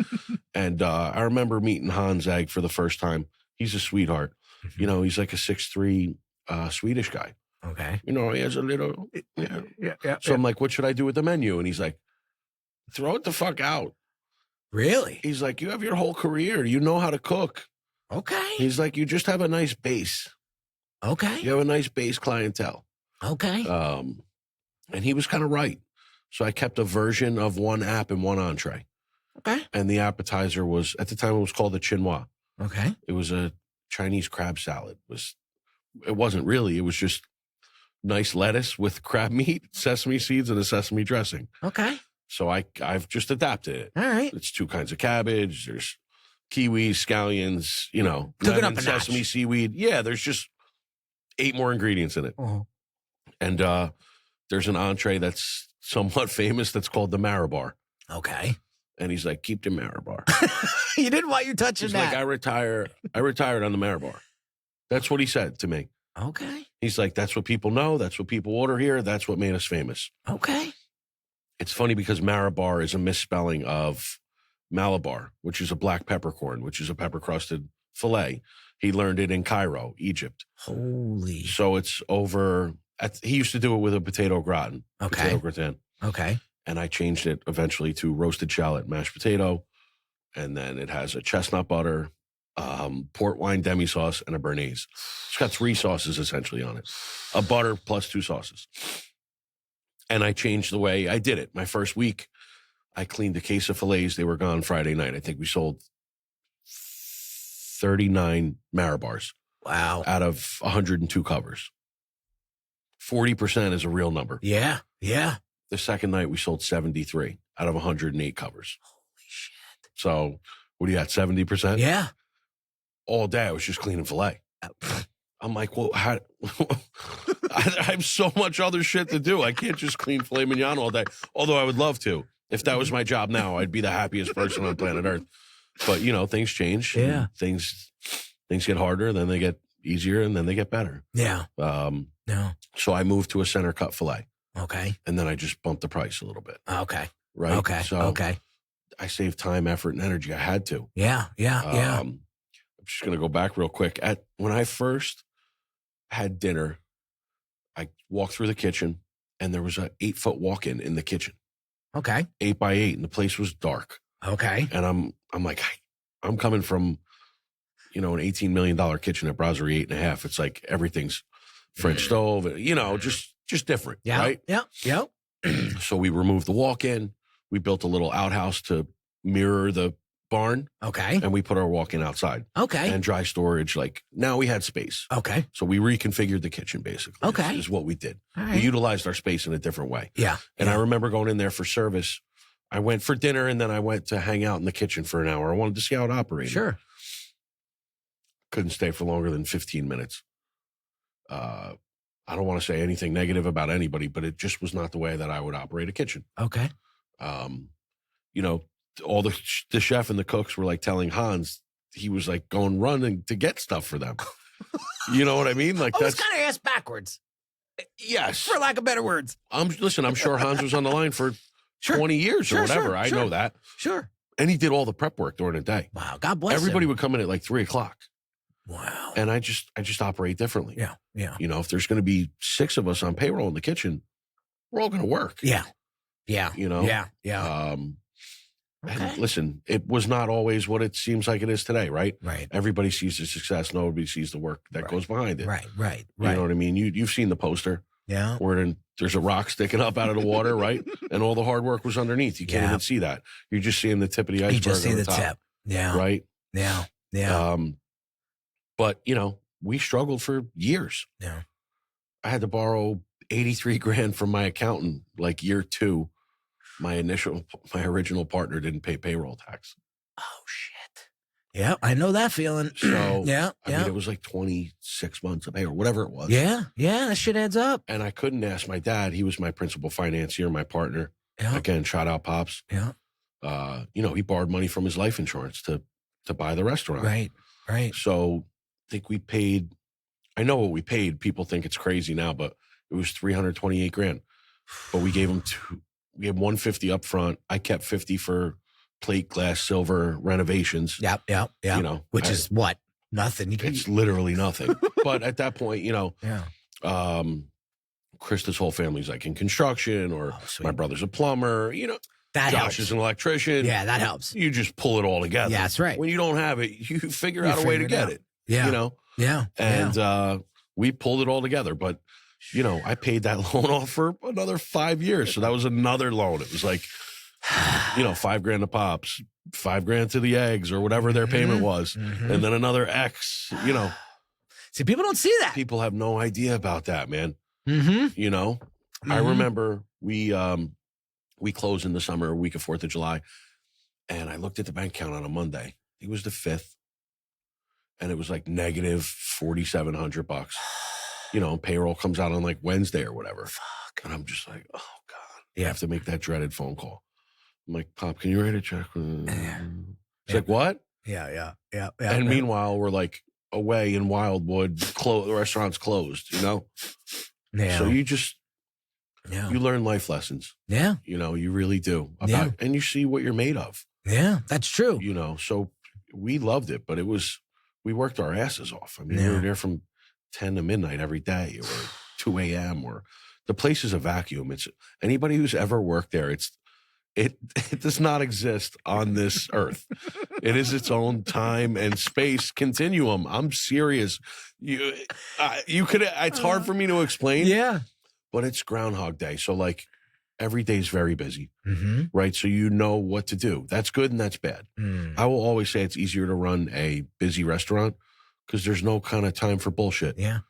S2: And I remember meeting Hans Egg for the first time. He's a sweetheart.
S1: Mm-hmm.
S2: You know, he's like a 6'3" Swedish guy.
S1: Okay.
S2: You know, he has a little, yeah.
S1: Yeah.
S2: So I'm like, what should I do with the menu? And he's like, throw it the fuck out.
S1: Really?
S2: He's like, you have your whole career. You know how to cook.
S1: Okay.
S2: He's like, you just have a nice base.
S1: Okay.
S2: You have a nice base clientele.
S1: Okay.
S2: And he was kind of right. So I kept a version of one app and one entree.
S1: Okay.
S2: And the appetizer was, at the time, it was called the chinois.
S1: Okay.
S2: It was a Chinese crab salad. It wasn't really. It was just nice lettuce with crab meat, sesame seeds, and a sesame dressing.
S1: Okay.
S2: So I've just adapted it.
S1: All right.
S2: It's 2 kinds of cabbage. There's kiwis, scallions, you know,
S1: Took it
S2: lemon,
S1: up a notch.
S2: sesame, seaweed. Yeah, there's just 8 more ingredients in it.
S1: Uh-huh.
S2: And there's an entree that's somewhat famous that's called the Marabar.
S1: Okay.
S2: And he's like, keep the Marabar.
S1: You didn't want you touching
S2: He's
S1: that.
S2: like, I retired on the Marabar. That's what he said to me.
S1: Okay.
S2: He's like, that's what people know. That's what people order here. That's what made us famous.
S1: Okay.
S2: It's funny because Marabar is a misspelling of Malabar, which is a black peppercorn, which is a pepper-crusted filet. He learned it in Cairo, Egypt.
S1: Holy.
S2: So it's over. He used to do it with a potato gratin.
S1: Okay.
S2: Potato gratin.
S1: Okay.
S2: And I changed it eventually to roasted shallot, mashed potato. And then it has a chestnut butter, port wine demi-sauce, and a béarnaise. It's got 3 sauces essentially on it. A butter plus 2 sauces. And I changed the way I did it. My first week, I cleaned a case of fillets. They were gone Friday night. I think we sold 39 Marabars.
S1: Wow.
S2: Out of 102 covers. 40% is a real number.
S1: Yeah. Yeah.
S2: The second night, we sold 73 out of 108 covers.
S1: Holy shit.
S2: So what do you got, 70%?
S1: Yeah.
S2: All day, I was just cleaning filet. I'm like, well, how? I have so much other shit to do. I can't just clean filet mignon all day. Although I would love to. If that was my job now, I'd be the happiest person on planet Earth. But, you know, things change.
S1: Yeah.
S2: Things get harder, then they get easier, and then they get better.
S1: Yeah. No.
S2: So I moved to a center cut filet.
S1: Okay.
S2: And then I just bumped the price a little bit.
S1: Okay.
S2: Right?
S1: Okay.
S2: So
S1: okay.
S2: I saved time, effort, and energy. I had to.
S1: Yeah. Yeah. Yeah.
S2: I'm just going to go back real quick. When I first had dinner, I walked through the kitchen, and there was an 8-foot walk-in in the kitchen.
S1: Okay.
S2: 8 by 8, and the place was dark.
S1: Okay.
S2: And I'm like, I'm coming from, you know, an $18 million kitchen at Brasserie 8.5. It's like everything's French stove, you know, just different,
S1: Yeah.
S2: right?
S1: Yeah. Yeah.
S2: So we removed the walk-in. We built a little outhouse to mirror the barn,
S1: Okay.
S2: and we put our walk-in outside.
S1: Okay.
S2: And dry storage. Like, now we had space.
S1: Okay.
S2: So we reconfigured the kitchen, basically.
S1: Okay.
S2: Is what we did.
S1: All
S2: We
S1: right.
S2: utilized our space in a different way.
S1: Yeah.
S2: And
S1: yeah.
S2: I remember going in there for service. I went for dinner, and then I went to hang out in the kitchen for an hour. I wanted to see how it operated.
S1: Sure.
S2: Couldn't stay for longer than 15 minutes. I don't want to say anything negative about anybody, but it just was not the way that I would operate a kitchen.
S1: Okay.
S2: You know, all the chef and the cooks were like telling Hans, he was like going running to get stuff for them. You know what I mean? Like,
S1: I was
S2: that's,
S1: kind of ass backwards,
S2: yes.
S1: for lack of better words.
S2: I'm sure Hans was on the line for
S1: Sure.
S2: 20 years
S1: Sure,
S2: or whatever.
S1: sure,
S2: I
S1: sure.
S2: know that.
S1: Sure.
S2: And he did all the prep work during the day.
S1: Wow. God bless
S2: Everybody
S1: him.
S2: would come in at like 3:00.
S1: Wow.
S2: And I just operate differently.
S1: Yeah. Yeah.
S2: You know, if there's going to be 6 of us on payroll in the kitchen, we're all going to work.
S1: Yeah. Yeah.
S2: You know?
S1: Yeah. Yeah.
S2: And listen, it was not always what it seems like it is today, right?
S1: Right.
S2: Everybody sees the success. Nobody sees the work that goes behind it.
S1: Right. Right.
S2: You know what I mean? You've seen the poster.
S1: Yeah.
S2: Where there's a rock sticking up out of the water, right? And all the hard work was underneath. You can't even see that. You're just seeing the tip of the iceberg.
S1: You just see the
S2: top,
S1: tip. Yeah.
S2: Right?
S1: Yeah. Yeah.
S2: But, you know, we struggled for years.
S1: Yeah. I
S2: had to borrow $83,000 from my accountant, like year 2. My original partner didn't pay payroll tax.
S1: Oh, shit. Yeah, I know that feeling.
S2: So,
S1: I
S2: mean, it was like 26 months of pay or whatever it was.
S1: Yeah, that shit adds up.
S2: And I couldn't ask my dad. He was my principal financier, my partner.
S1: Yeah.
S2: Again, shout out Pops.
S1: Yeah.
S2: You know, he borrowed money from his life insurance to buy the restaurant.
S1: Right.
S2: So I think we paid, I know what we paid. People think it's crazy now, but it was $328,000. But we gave him we had $150 up front. I kept $50 for plate, glass, silver, renovations.
S1: Yep.
S2: You know,
S1: which is what? Nothing.
S2: It's literally nothing. But at that point, you know, Krista's whole family's like in construction, or my brother's a plumber, you know.
S1: That
S2: Josh
S1: helps.
S2: is an electrician.
S1: Yeah, that helps.
S2: You just pull it all together.
S1: Yeah, that's right.
S2: When you don't have it, you figure out a way to get it.
S1: Yeah.
S2: You know?
S1: Yeah.
S2: And we pulled it all together. But, you know, I paid that loan off for another 5 years. So that was another loan. It was like, you know, $5,000 to Pops, $5,000 to the eggs, or whatever their payment was. And then another X, you know.
S1: See, people don't see that.
S2: People have no idea about that, man. You know? I remember we closed in the summer, a week of 4th of July. And I looked at the bank account on a Monday. It was the 5th. And it was like negative $4,700. You know, payroll comes out on like Wednesday or whatever.
S1: Fuck.
S2: And I'm just like, oh God. You have to make that dreaded phone call. I'm like, Pop, can you write a check? It's like, what?
S1: Yeah.
S2: And meanwhile, we're like away in Wildwood, the restaurant's closed, you know?
S1: Yeah.
S2: So you learn life lessons.
S1: Yeah.
S2: You know, you really do. And you see what you're made of.
S1: Yeah, that's true.
S2: You know, so we loved it, but we worked our asses off. I mean, we were there from 10 to midnight every day, or 2 a.m. or the place is a vacuum. It's anybody who's ever worked there. It does not exist on this earth. It is its own time and space continuum. I'm serious. You could. It's hard for me to explain.
S1: Yeah.
S2: But it's Groundhog Day. So like every day is very busy, right? So you know what to do. That's good and that's bad. I will always say it's easier to run a busy restaurant because there's no kind of time for bullshit.
S1: Yeah.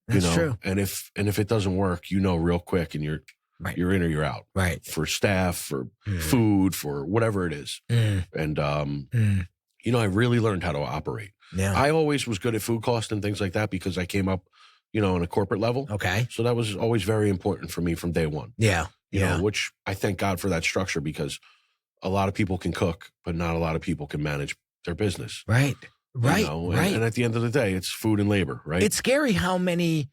S1: That's true.
S2: And if it doesn't work, you know real quick, and you're in or you're out.
S1: Right.
S2: For staff, for food, for whatever it is. And you know, I really learned how to operate.
S1: Yeah.
S2: I always was good at food cost and things like that because I came up, you know, on a corporate level.
S1: Okay.
S2: So that was always very important for me from day one.
S1: Yeah.
S2: You know, which I thank God for that structure, because a lot of people can cook, but not a lot of people can manage their business.
S1: Right.
S2: You know? And at the end of the day, it's food and labor, right?
S1: It's scary how many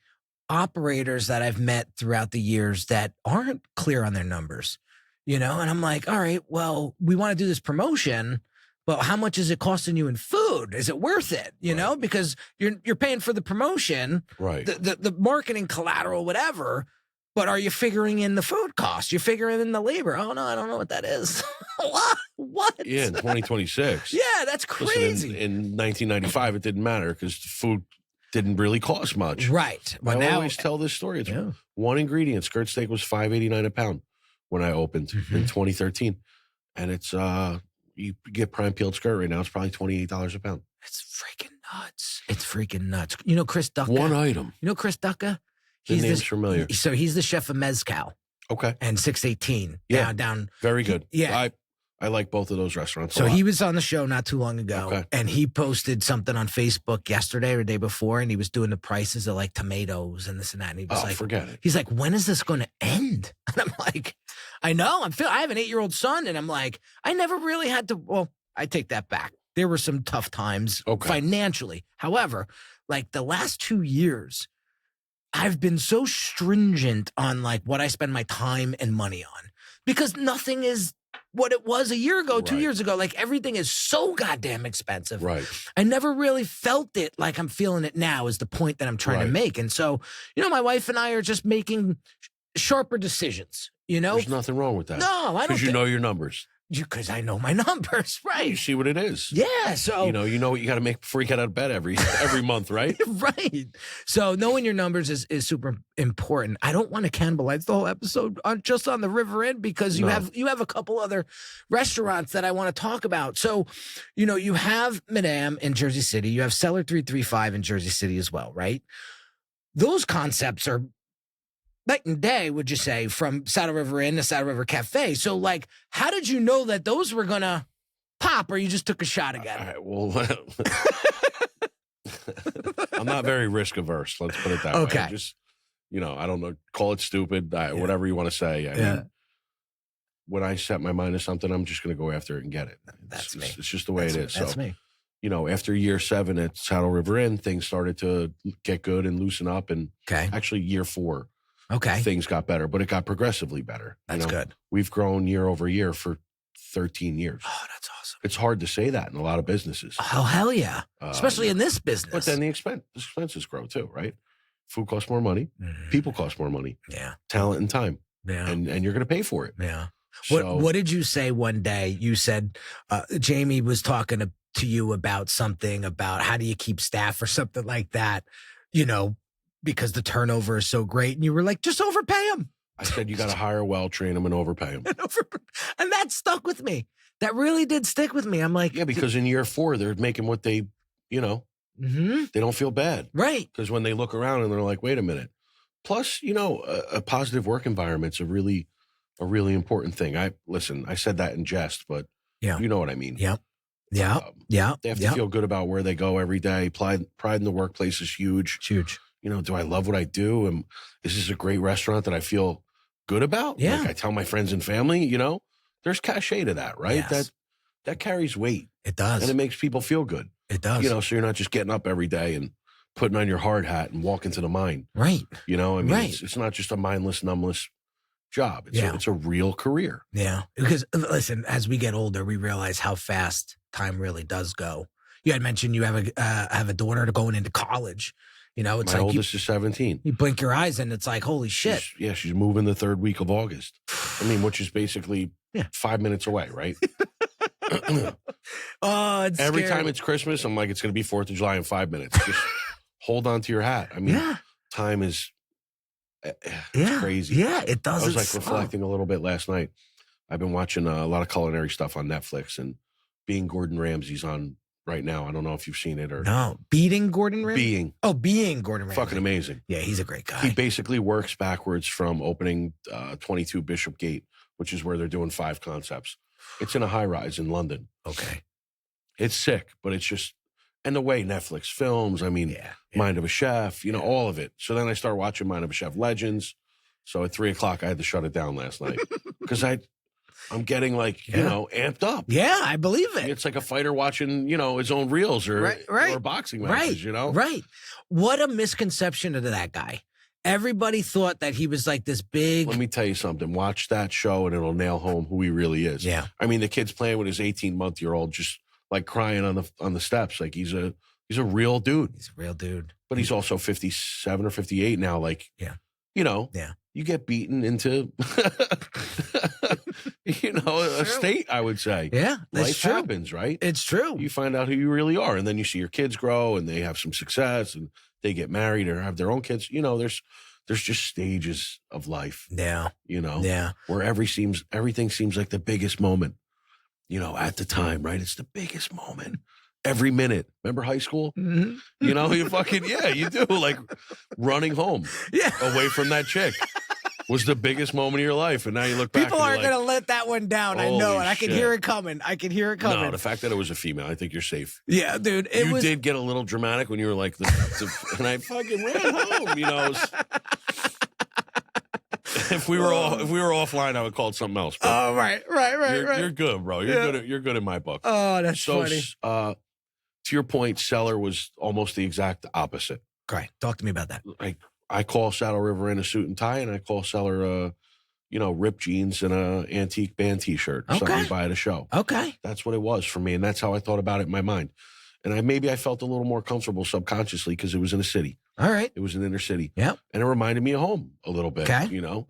S1: operators that I've met throughout the years that aren't clear on their numbers, you know? And I'm like, all right, well, we want to do this promotion, but how much is it costing you in food? Is it worth it? You know, because you're paying for the promotion,
S2: right?
S1: The marketing collateral, whatever. But are you figuring in the food costs? You're figuring in the labor. Oh no, I don't know what that is. What?
S2: Yeah, in 2026.
S1: Yeah, that's crazy.
S2: Listen, in 1995, it didn't matter because food didn't really cost much.
S1: Right.
S2: But I always tell this story. It's one ingredient. Skirt steak was $5.89 a pound when I opened in 2013, and it's you get prime peeled skirt right now. It's probably $28 a pound.
S1: It's freaking nuts. You know Chris Ducka?
S2: One item.
S1: You know Chris Ducka?
S2: The name's familiar.
S1: So he's the chef of Mezcal.
S2: Okay.
S1: And 618.
S2: Yeah.
S1: Down.
S2: Very good.
S1: Yeah.
S2: I like both of those restaurants.
S1: So he was on the show not too long ago.
S2: Okay.
S1: And he posted something on Facebook yesterday or the day before, and he was doing the prices of like tomatoes and this and that. And he was like,
S2: forget it.
S1: He's like, when is this going to end? And I'm like, I know. I have an 8-year-old son, and I'm like, I never really had to. Well, I take that back. There were some tough times financially. However, like the last 2 years, I've been so stringent on like what I spend my time and money on, because nothing is what it was a year ago, 2
S2: Right.
S1: years ago. Like everything is so goddamn expensive.
S2: Right.
S1: I never really felt it like I'm feeling it now is the point that I'm trying to
S2: Right.
S1: make. And so, my wife and I are just making sharper decisions,
S2: There's nothing wrong with that.
S1: No, I don't
S2: Because you know your numbers.
S1: Because I know my numbers,
S2: You
S1: right?
S2: see what it is.
S1: Yeah, so
S2: You know what you got to make before you get out of bed every month, right?
S1: right. So knowing your numbers is super important. I don't want to cannibalize the whole episode just on the River Inn because you have a couple other restaurants that I want to talk about. So, you have Madame in Jersey City, you have Cellar 335 in Jersey City as well, right? Those concepts are night and day, would you say, from Saddle River Inn to Saddle River Cafe. So, like, how did you know that those were going to pop or you just took a shot again?
S2: All right, well, I'm not very risk averse. Let's put it that way.
S1: Okay.
S2: Just, I don't know, call it stupid, whatever you want to say. I mean, when I set my mind to something, I'm just going to go after it and get it.
S1: That's me.
S2: It's just the way it is.
S1: That's
S2: so,
S1: me.
S2: After year 7 at Saddle River Inn, things started to get good and loosen up. And actually year 4, things got better, but it got progressively better.
S1: That's good.
S2: We've grown year over year for 13 years.
S1: Oh, that's awesome.
S2: It's hard to say that in a lot of businesses.
S1: Oh, hell yeah. Especially in this business.
S2: But then the expenses grow too, right? Food costs more money. People cost more money.
S1: Yeah.
S2: Talent and time.
S1: Yeah.
S2: And you're going to pay for it.
S1: Yeah.
S2: So,
S1: What did you say one day? You said Jamie was talking to you about something about how do you keep staff or something like that, because the turnover is so great. And you were like, just overpay them.
S2: I said, you got to hire well, train them, and overpay them.
S1: And that stuck with me. That really did stick with me. I'm like,
S2: yeah, because in year 4, they're making what they, they don't feel bad.
S1: Right.
S2: Because when they look around and they're like, wait a minute. Plus, a positive work environment's a really important thing. I said that in jest, but you know what I mean.
S1: Yeah. Yeah. Yeah.
S2: They have to feel good about where they go every day. Pride in the workplace is huge.
S1: It's huge.
S2: Do I love what I do? And is this a great restaurant that I feel good about?
S1: Yeah.
S2: Like I tell my friends and family, there's cachet to that, right?
S1: Yes.
S2: That carries weight.
S1: It does.
S2: And it makes people feel good.
S1: It does.
S2: So you're not just getting up every day and putting on your hard hat and walking to the mine.
S1: Right.
S2: Right. It's not just a mindless, numbless job. It's a real career.
S1: Yeah. Because listen, as we get older, we realize how fast time really does go. You had mentioned you have a daughter going into college. It's
S2: my
S1: like
S2: oldest is 17.
S1: You blink your eyes and it's like, holy shit.
S2: She's moving the 3rd week of August. Which is basically 5 minutes away, right?
S1: Oh, it's
S2: every
S1: scary.
S2: time it's Christmas, I'm like, it's going to be 4th of July in 5 minutes. Just hold on to your hat. Time is it's crazy.
S1: Yeah, it does.
S2: I was like reflecting a little bit last night. I've been watching a lot of culinary stuff on Netflix, and Being Gordon Ramsay's on right now. I don't know if you've seen it or
S1: no. Being Gordon Ramsay. Being Gordon Ramsay.
S2: Fucking amazing.
S1: Yeah, he's a great guy.
S2: He basically works backwards from opening 22 Bishop Gate, which is where they're doing 5 concepts. It's in a high rise in London.
S1: Okay,
S2: it's sick, but it's just and the way Netflix films. Mind of a Chef. All of it. So then I start watching Mind of a Chef Legends. So at 3:00, I had to shut it down last night because I'm getting amped up.
S1: Yeah, I believe it.
S2: It's like a fighter watching, his own reels or boxing matches,
S1: Right. What a misconception of that guy. Everybody thought that he was like this big.
S2: Let me tell you something. Watch that show and it'll nail home who he really is.
S1: Yeah.
S2: The kid's playing with his 18-month-old just like crying on the steps. Like he's a real dude.
S1: He's a real dude.
S2: But he's also 57 or 58 now. Like, you get beaten into, a state, I would say.
S1: Yeah,
S2: life happens, right?
S1: It's true.
S2: You find out who you really are, and then you see your kids grow, and they have some success, and they get married or have their own kids. There's just stages of life.
S1: Yeah.
S2: Where everything seems like the biggest moment. At the time, right? It's the biggest moment. Every minute. Remember high school?
S1: Mm-hmm.
S2: You do. Like running home away from that chick was the biggest moment of your life. And now you look back.
S1: People aren't going to let that one down. I know it. I can hear it coming.
S2: No, the fact that it was a female, I think you're safe.
S1: Yeah, dude.
S2: You did get a little dramatic when you were like, and I fucking ran home, If we were offline, I would call it something else.
S1: Oh, right.
S2: You're good, bro. You're good in my book.
S1: Oh, that's funny.
S2: To your point, Cellar was almost the exact opposite.
S1: Great. Talk to me about that.
S2: I call Saddle River Inn a suit and tie, and I call Cellar ripped jeans and a antique band T-shirt, or something you buy at a show.
S1: Okay.
S2: That's what it was for me, and that's how I thought about it in my mind. And I felt a little more comfortable subconsciously because it was in a city.
S1: All right.
S2: It was an inner city.
S1: Yep.
S2: And it reminded me of home a little bit.
S1: Okay.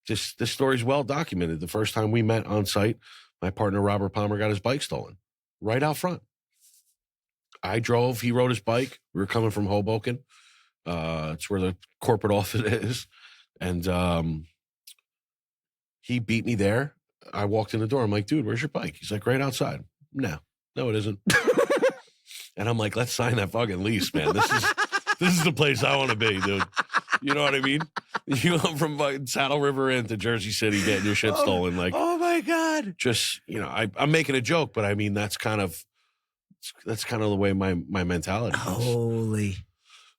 S2: This story's well documented. The first time we met on site, my partner Robert Palmer got his bike stolen right out front. I drove. He rode his bike. We were coming from Hoboken. It's where the corporate office is. And he beat me there. I walked in the door. I'm like, dude, where's your bike? He's like, right outside. No, it isn't. And I'm like, let's sign that fucking lease, man. This is the place I want to be, dude. You know what I mean? You go from Saddle River Inn to Jersey City getting your shit stolen. Like,
S1: oh my God.
S2: Just, I'm making a joke, but I mean, that's kind of the way my mentality is.
S1: Holy.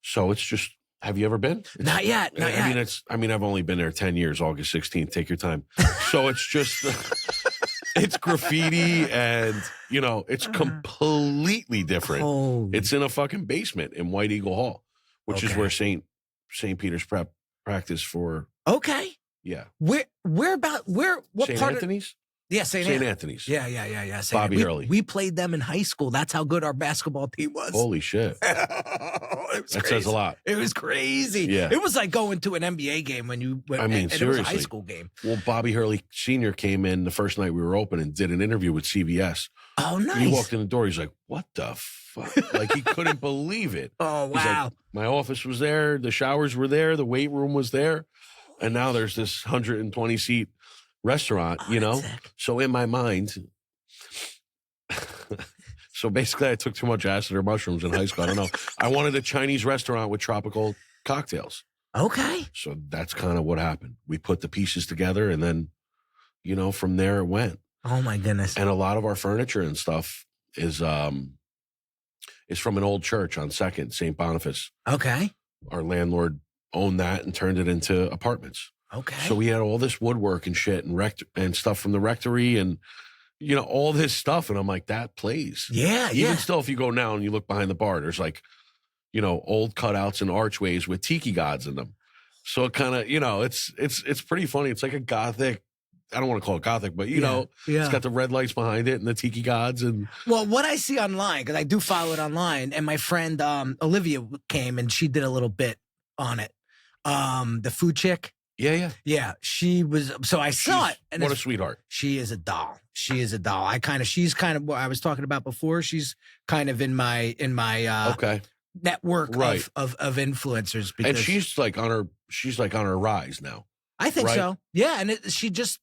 S2: So it's just, have you ever been?
S1: Not yet.
S2: I've only been there 10 years, August 16th. Take your time. So it's just, it's graffiti and, it's completely different.
S1: Holy.
S2: It's in a fucking basement in White Eagle Hall, which is where St. Peter's practice for.
S1: Okay.
S2: Yeah.
S1: What
S2: St.
S1: part
S2: Anthony's?
S1: Yeah,
S2: St. Anthony's.
S1: Yeah.
S2: Bobby Hurley.
S1: We played them in high school. That's how good our basketball team was.
S2: Holy shit.
S1: That
S2: says a lot.
S1: It was crazy.
S2: Yeah.
S1: It was like going to an NBA game and
S2: seriously.
S1: it was a high school game.
S2: Well, Bobby Hurley Sr. came in the first night we were open and did an interview with CBS.
S1: Oh, nice.
S2: He walked in the door. He's like, what the fuck? Like, he couldn't believe it.
S1: Oh,
S2: He's
S1: wow.
S2: like, my office was there. The showers were there. The weight room was there. And now there's this 120-seat restaurant, So in my mind, so basically I took too much acid or mushrooms in high school. I don't know. I wanted a Chinese restaurant with tropical cocktails.
S1: Okay.
S2: So that's kind of what happened. We put the pieces together and then, from there it went.
S1: Oh my goodness.
S2: And a lot of our furniture and stuff is from an old church on 2nd, St. Boniface.
S1: Okay.
S2: Our landlord owned that and turned it into apartments.
S1: Okay.
S2: So we had all this woodwork and shit and stuff from the rectory and, all this stuff. And I'm like, that plays.
S1: Yeah.
S2: Even still, if you go now and you look behind the bar, there's like, old cutouts and archways with tiki gods in them. So it kind of, it's pretty funny. It's like a gothic. I don't want to call it gothic, but it's got the red lights behind it and the tiki gods. And
S1: well, what I see online, because I do follow it online, and my friend Olivia came and she did a little bit on it. The food chick. Yeah. She was. So I saw it. And
S2: what a sweetheart.
S1: She is a doll. She's kind of what I was talking about before. She's kind of in my network of influencers. Because,
S2: and she's like on her rise now.
S1: I think so. Yeah, and she does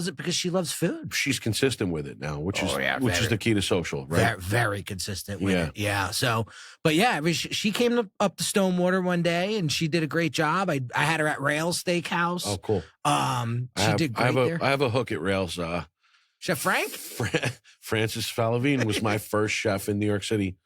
S1: it because she loves food.
S2: She's consistent with it now, which is the key to social, right?
S1: Very, very consistent with it. Yeah. So, but yeah, she came up to Stonewater one day and she did a great job. I had her at Rails Steakhouse.
S2: Oh, cool.
S1: She did great there.
S2: I have a hook at Rails.
S1: Chef Frank?
S2: Francis Falavine was my first chef in New York City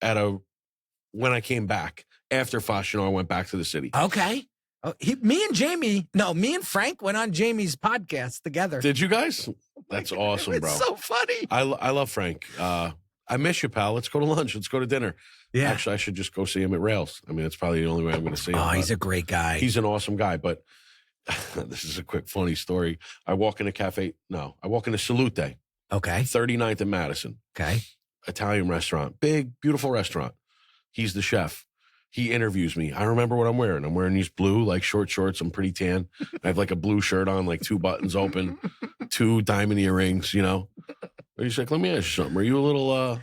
S2: when I came back after Fashion. I went back to the city.
S1: Okay. Oh, me and Frank went on Jamie's podcast together.
S2: Did you guys? That's awesome, bro.
S1: It's so funny.
S2: I love Frank. I miss you, pal. Let's go to lunch. Let's go to dinner. Yeah. Actually, I should just go see him at Rails. I mean, that's probably the only way I'm going to see him.
S1: Oh, he's a great guy.
S2: He's an awesome guy. But this is a quick, funny story. I walk in I walk into Salute.
S1: Okay.
S2: 39th and Madison.
S1: Okay.
S2: Italian restaurant. Big, beautiful restaurant. He's the chef. He interviews me. I remember what I'm wearing. I'm wearing these blue, like short shorts. I'm pretty tan. I have like a blue shirt on, like 2 buttons open, 2 diamond earrings, He's like, let me ask you something. Are you a little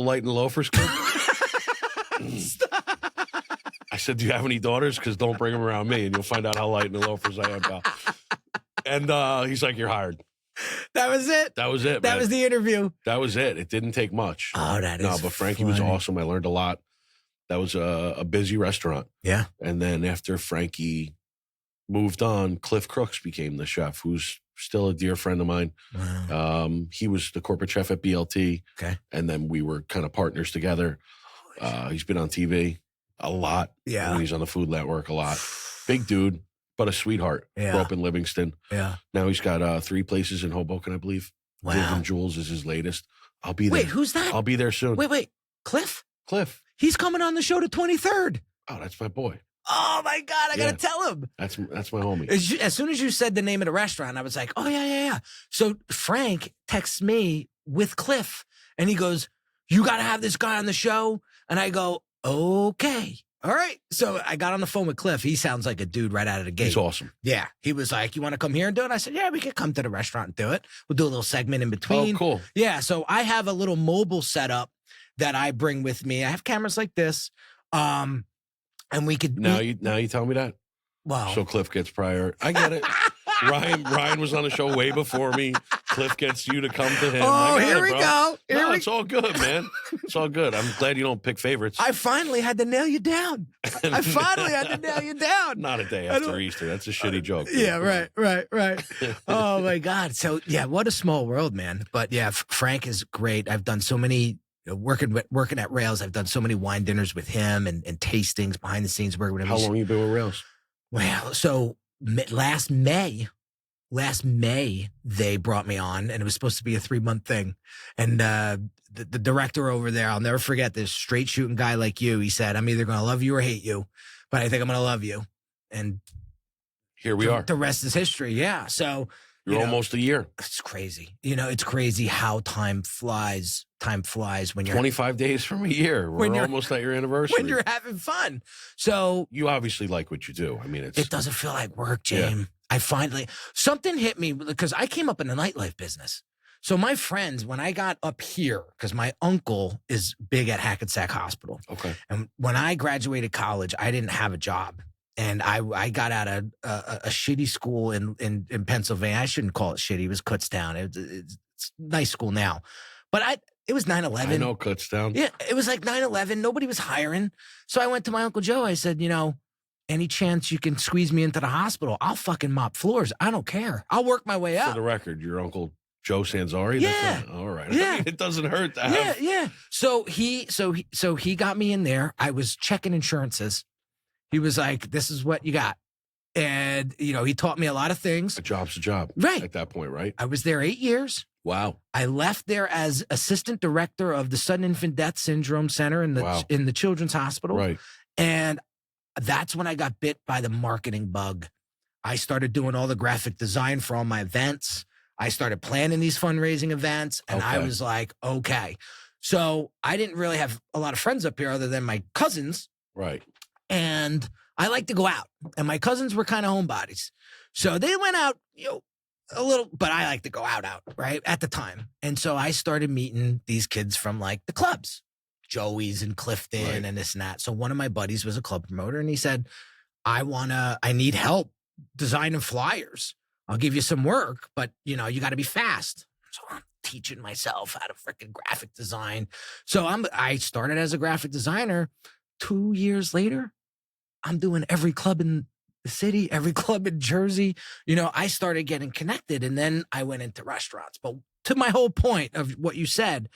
S2: light in the loafers, kid? I said, do you have any daughters? Because don't bring them around me and you'll find out how light in the loafers I am, pal. And he's like, you're hired.
S1: That was it?
S2: That was it,
S1: That
S2: man.
S1: was the interview?
S2: That was it. It didn't take much.
S1: Oh, that is
S2: No, but Frankie was awesome. I learned a lot. That was a busy restaurant.
S1: Yeah.
S2: And then after Frankie moved on, Cliff Crooks became the chef, who's still a dear friend of mine.
S1: Wow.
S2: He was the corporate chef at BLT.
S1: Okay.
S2: And then we were kind of partners together. He's been on TV a lot.
S1: Yeah.
S2: And he's on the Food Network a lot. Big dude, but a sweetheart.
S1: Yeah.
S2: Grew up in Livingston.
S1: Yeah.
S2: Now he's got 3 places in Hoboken, I believe.
S1: Wow.
S2: Viv and Jules is his latest. I'll be there.
S1: Wait, who's that?
S2: I'll be there soon.
S1: Wait. Cliff?
S2: Cliff.
S1: He's coming on the show the 23rd.
S2: Oh, that's my boy.
S1: Oh my God, I gotta tell him.
S2: That's my homie.
S1: As soon as you said the name of the restaurant, I was like, oh yeah. So Frank texts me with Cliff and he goes, you gotta have this guy on the show. And I go, okay. All right. So I got on the phone with Cliff. He sounds like a dude right out of the gate.
S2: He's awesome.
S1: Yeah. He was like, you want to come here and do it? I said, yeah, we could come to the restaurant and do it. We'll do a little segment in between.
S2: Oh, cool.
S1: Yeah. So I have a little mobile setup that I bring with me. I have cameras like this. And we could.
S2: Now you tell me that?
S1: Wow.
S2: So Cliff gets prior. I get it. Ryan was on the show way before me. Cliff gets you to come to him.
S1: Oh, here we go.
S2: It's all good, man. It's all good. I'm glad you don't pick favorites.
S1: I finally had to nail you down.
S2: Not a day after Easter. That's a shitty joke. Dude.
S1: Yeah, right. Oh my God. So yeah, what a small world, man. But yeah, Frank is great. I've done so many working at Rails. I've done so many wine dinners with him and tastings behind the scenes working with him.
S2: How long you been with Rails?
S1: Well, so last May, they brought me on, and it was supposed to be a 3-month thing. And the director over there, I'll never forget this straight shooting guy like you. He said, I'm either going to love you or hate you, but I think I'm going to love you. And
S2: here we are.
S1: The rest is history. Yeah. So
S2: you're almost a year.
S1: It's crazy. It's crazy how time flies. Time flies when you're
S2: 25 days from a year. We're almost at your anniversary.
S1: When you're having fun. So
S2: you obviously like what you do. I mean, it
S1: doesn't feel like work, James. Yeah. I finally, something hit me because I came up in the nightlife business. So my friends, when I got up here, because my uncle is big at Hackensack Hospital.
S2: Okay.
S1: And when I graduated college, I didn't have a job. And I got out of a shitty school in Pennsylvania. I shouldn't call it shitty. It was Kutztown. It's a nice school now. But it was 9/11.
S2: I know Kutztown.
S1: Yeah, it was like 9/11. Nobody was hiring. So I went to my Uncle Joe. I said, any chance you can squeeze me into the hospital, I'll fucking mop floors. I don't care. I'll work my way up.
S2: For the record, your Uncle Joe Sanzari?
S1: Yeah.
S2: All right.
S1: Yeah.
S2: I mean, it doesn't hurt to have.
S1: Yeah. So he got me in there. I was checking insurances. He was like, this is what you got. And, he taught me a lot of things.
S2: A job's a job.
S1: Right.
S2: At that point, right?
S1: I was there 8 years.
S2: Wow.
S1: I left there as assistant director of the Sudden Infant Death Syndrome Center in the Children's Hospital.
S2: Right.
S1: And that's when I got bit by the marketing bug. I started doing all the graphic design for all my events. I started planning these fundraising events. And I was like, okay. So I didn't really have a lot of friends up here other than my cousins.
S2: Right.
S1: And I like to go out. And my cousins were kind of homebodies. So they went out, a little, but I like to go out, right? At the time. And so I started meeting these kids from like the clubs, Joey's and Clifton and this and that. So one of my buddies was a club promoter and he said, I need help designing flyers. I'll give you some work, but you got to be fast. So I'm teaching myself how to freaking graphic design. So I started as a graphic designer. 2 years later, I'm doing every club in the city, every club in Jersey. I started getting connected and then I went into restaurants. But to my whole point of what you said,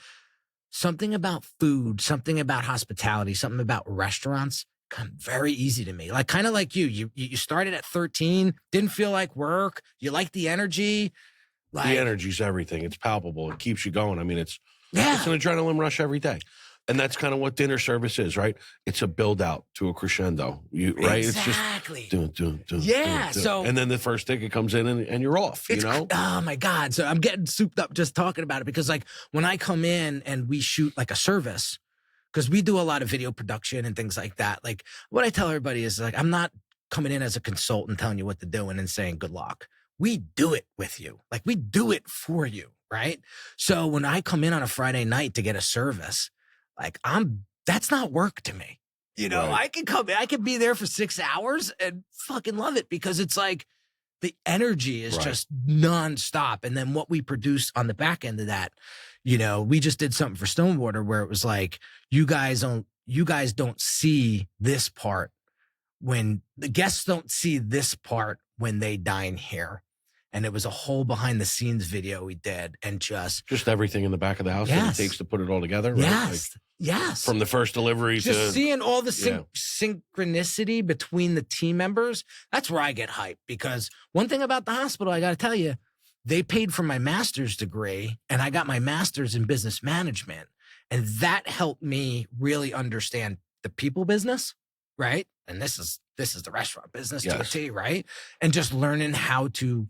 S1: something about food, something about hospitality, something about restaurants come very easy to me. Like kind of like you started at 13, didn't feel like work. You like the energy.
S2: The energy's everything. It's palpable. It keeps you going. I mean, it's an adrenaline rush every day. And that's kind of what dinner service is, right? It's a build out to a crescendo, right?
S1: Exactly.
S2: It's just
S1: yeah. So,
S2: and then the first ticket comes in and you're off.
S1: Oh my God! So I'm getting souped up just talking about it because like when I come in and we shoot like a service, because we do a lot of video production and things like that. Like what I tell everybody is like I'm not coming in as a consultant telling you what to do and then saying good luck. We do it with you. Like we do it for you, right? So when I come in on a Friday night to get a service. Like that's not work to me. Right. I can come in, I can be there for 6 hours and fucking love it because it's like the energy is just nonstop. And then what we produce on the back end of that, we just did something for Stonewater where it was like, you guys don't see this part when the guests don't see this part when they dine here. And it was a whole behind the scenes video we did and just
S2: everything in the back of the house that it takes to put it all together. Right?
S1: Yes.
S2: From the first delivery to
S1: seeing all the synchronicity between the team members. That's where I get hyped because one thing about the hospital, I got to tell you, they paid for my master's degree and I got my master's in business management. And that helped me really understand the people business, right? and this is the restaurant business to a
S2: Yes.
S1: T, right? And just learning how to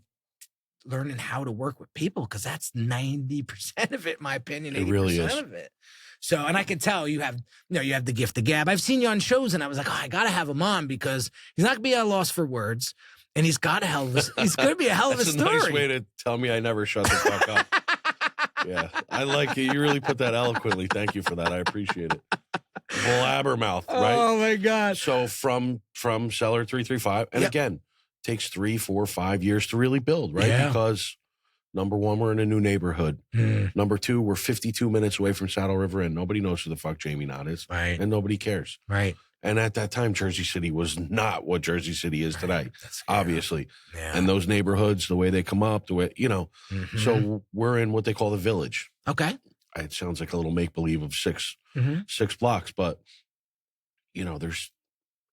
S1: work with people, because that's 90% of it, in my opinion. 80%
S2: It really is.
S1: of it. So, and I can tell you have the gift of gab. I've seen you on shows, and I was like, I gotta have him on because he's not gonna be at a loss for words, and he's gonna be a hell of a
S2: That's
S1: story.
S2: a nice way to tell me I never shut the fuck up. Yeah, I like it. You really put that eloquently. Thank you for that. I appreciate it. Blabbermouth, right?
S1: Oh my God.
S2: So from Cellar 335, and
S1: Yep.
S2: again, takes 3, 4, 5 years to really build, right?
S1: Yeah.
S2: Because number one, we're in a new neighborhood.
S1: Mm,
S2: Number two, we're 52 minutes away from Saddle River Inn. Nobody knows who the fuck Jamie Knott is,
S1: right.
S2: and nobody cares.
S1: Right.
S2: And at that time, Jersey City was not what Jersey City is today, obviously.
S1: Yeah.
S2: And those neighborhoods, the way they come up, the way,
S1: Mhm.
S2: so we're in what they call the Village.
S1: Okay.
S2: It sounds like a little make-believe of six
S1: Mhm.
S2: blocks, but, there's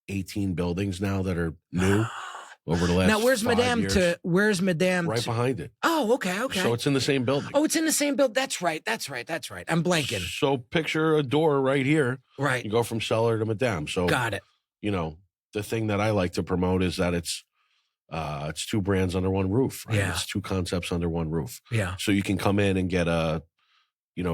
S2: 18 buildings now that are new over the last
S1: Now, where's
S2: 5
S1: Madame
S2: years.
S1: where's Madame
S2: Right behind it.
S1: Oh, okay. Okay.
S2: So it's in the same building.
S1: Oh, it's in the same build. That's right. I'm blanking.
S2: So picture a door right here.
S1: Right.
S2: You go from Cellar to Madame. So,
S1: Got it.
S2: the thing that I like to promote is that it's two brands under one roof. Right?
S1: Yeah.
S2: It's two concepts under one roof.
S1: Yeah.
S2: So you can come in and get a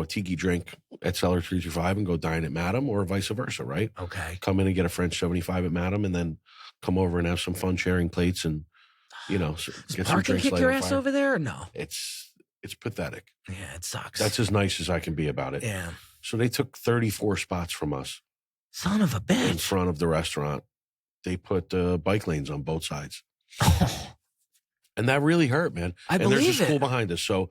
S2: tiki drink at Cellar 335 and go dine at Madame, or vice versa, right?
S1: Okay.
S2: Come in and get a French 75 at Madame, and then come over and have some fun sharing plates and,
S1: Does
S2: get some
S1: parking
S2: drinks
S1: kick
S2: light
S1: your
S2: on
S1: ass
S2: fire.
S1: over there or no?
S2: It's pathetic.
S1: Yeah, it sucks.
S2: That's as nice as I can be about it.
S1: yeah.
S2: So they took 34 spots from us
S1: Son of a
S2: in
S1: bitch.
S2: front of the restaurant. They put bike lanes on both sides. And that really hurt, man.
S1: I
S2: And there's a
S1: believe
S2: school
S1: it.
S2: behind us. So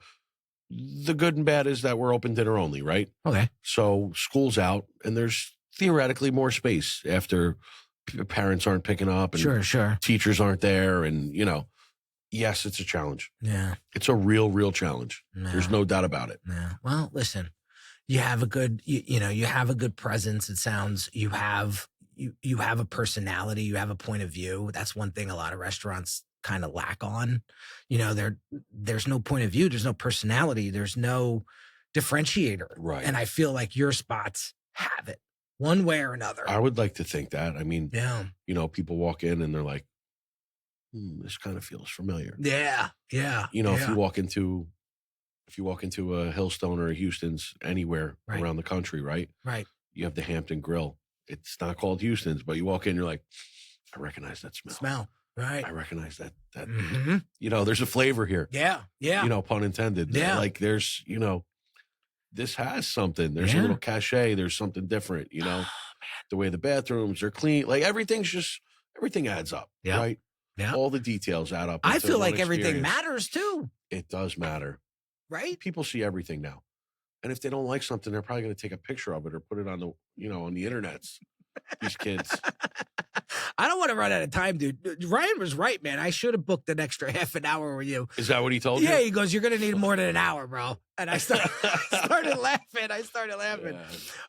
S2: the good and bad is that we're open dinner only, right?
S1: Okay.
S2: So school's out, and there's theoretically more space after parents aren't picking up and
S1: Sure.
S2: teachers aren't there. And, yes, it's a challenge.
S1: Yeah.
S2: It's a real challenge. There's no doubt about it.
S1: Yeah. Well, listen, you have a good, you have a good presence. It sounds you have a personality. You have a point of view. That's one thing a lot of restaurants kind of lack on. There's no point of view. There's no personality. There's no differentiator.
S2: Right.
S1: And I feel like your spots have it one way or another.
S2: I would like to think that. I mean,
S1: Yeah.
S2: People walk in and they're like, this kind of feels familiar.
S1: Yeah. Yeah.
S2: If you walk into a Hillstone or a Houston's anywhere
S1: Right.
S2: around the country, right?
S1: Right.
S2: You have the Hampton Grill. It's not called Houston's, but you walk in, you're like, I recognize that smell.
S1: Right.
S2: I recognize that.
S1: Mhm.
S2: There's a flavor here.
S1: Yeah. Yeah.
S2: Pun intended.
S1: Yeah.
S2: Like there's, this has something. There's a
S1: Yeah.
S2: little cachet. There's something different, the way the bathrooms are clean. Like everything adds up.
S1: Yeah.
S2: Right.
S1: Yeah.
S2: All the details add up.
S1: I
S2: into
S1: feel
S2: one
S1: like everything
S2: experience.
S1: matters too.
S2: It does matter.
S1: Right.
S2: People see everything now. And if they don't like something, they're probably going to take a picture of it or put it on on the internets. These kids.
S1: I don't want to run out of time, dude. Ryan was right, man. I should have booked an extra half an hour with you.
S2: Is that what he told you?
S1: Yeah, he goes, you're going to need more than an hour, bro. And I started laughing.
S2: Yeah.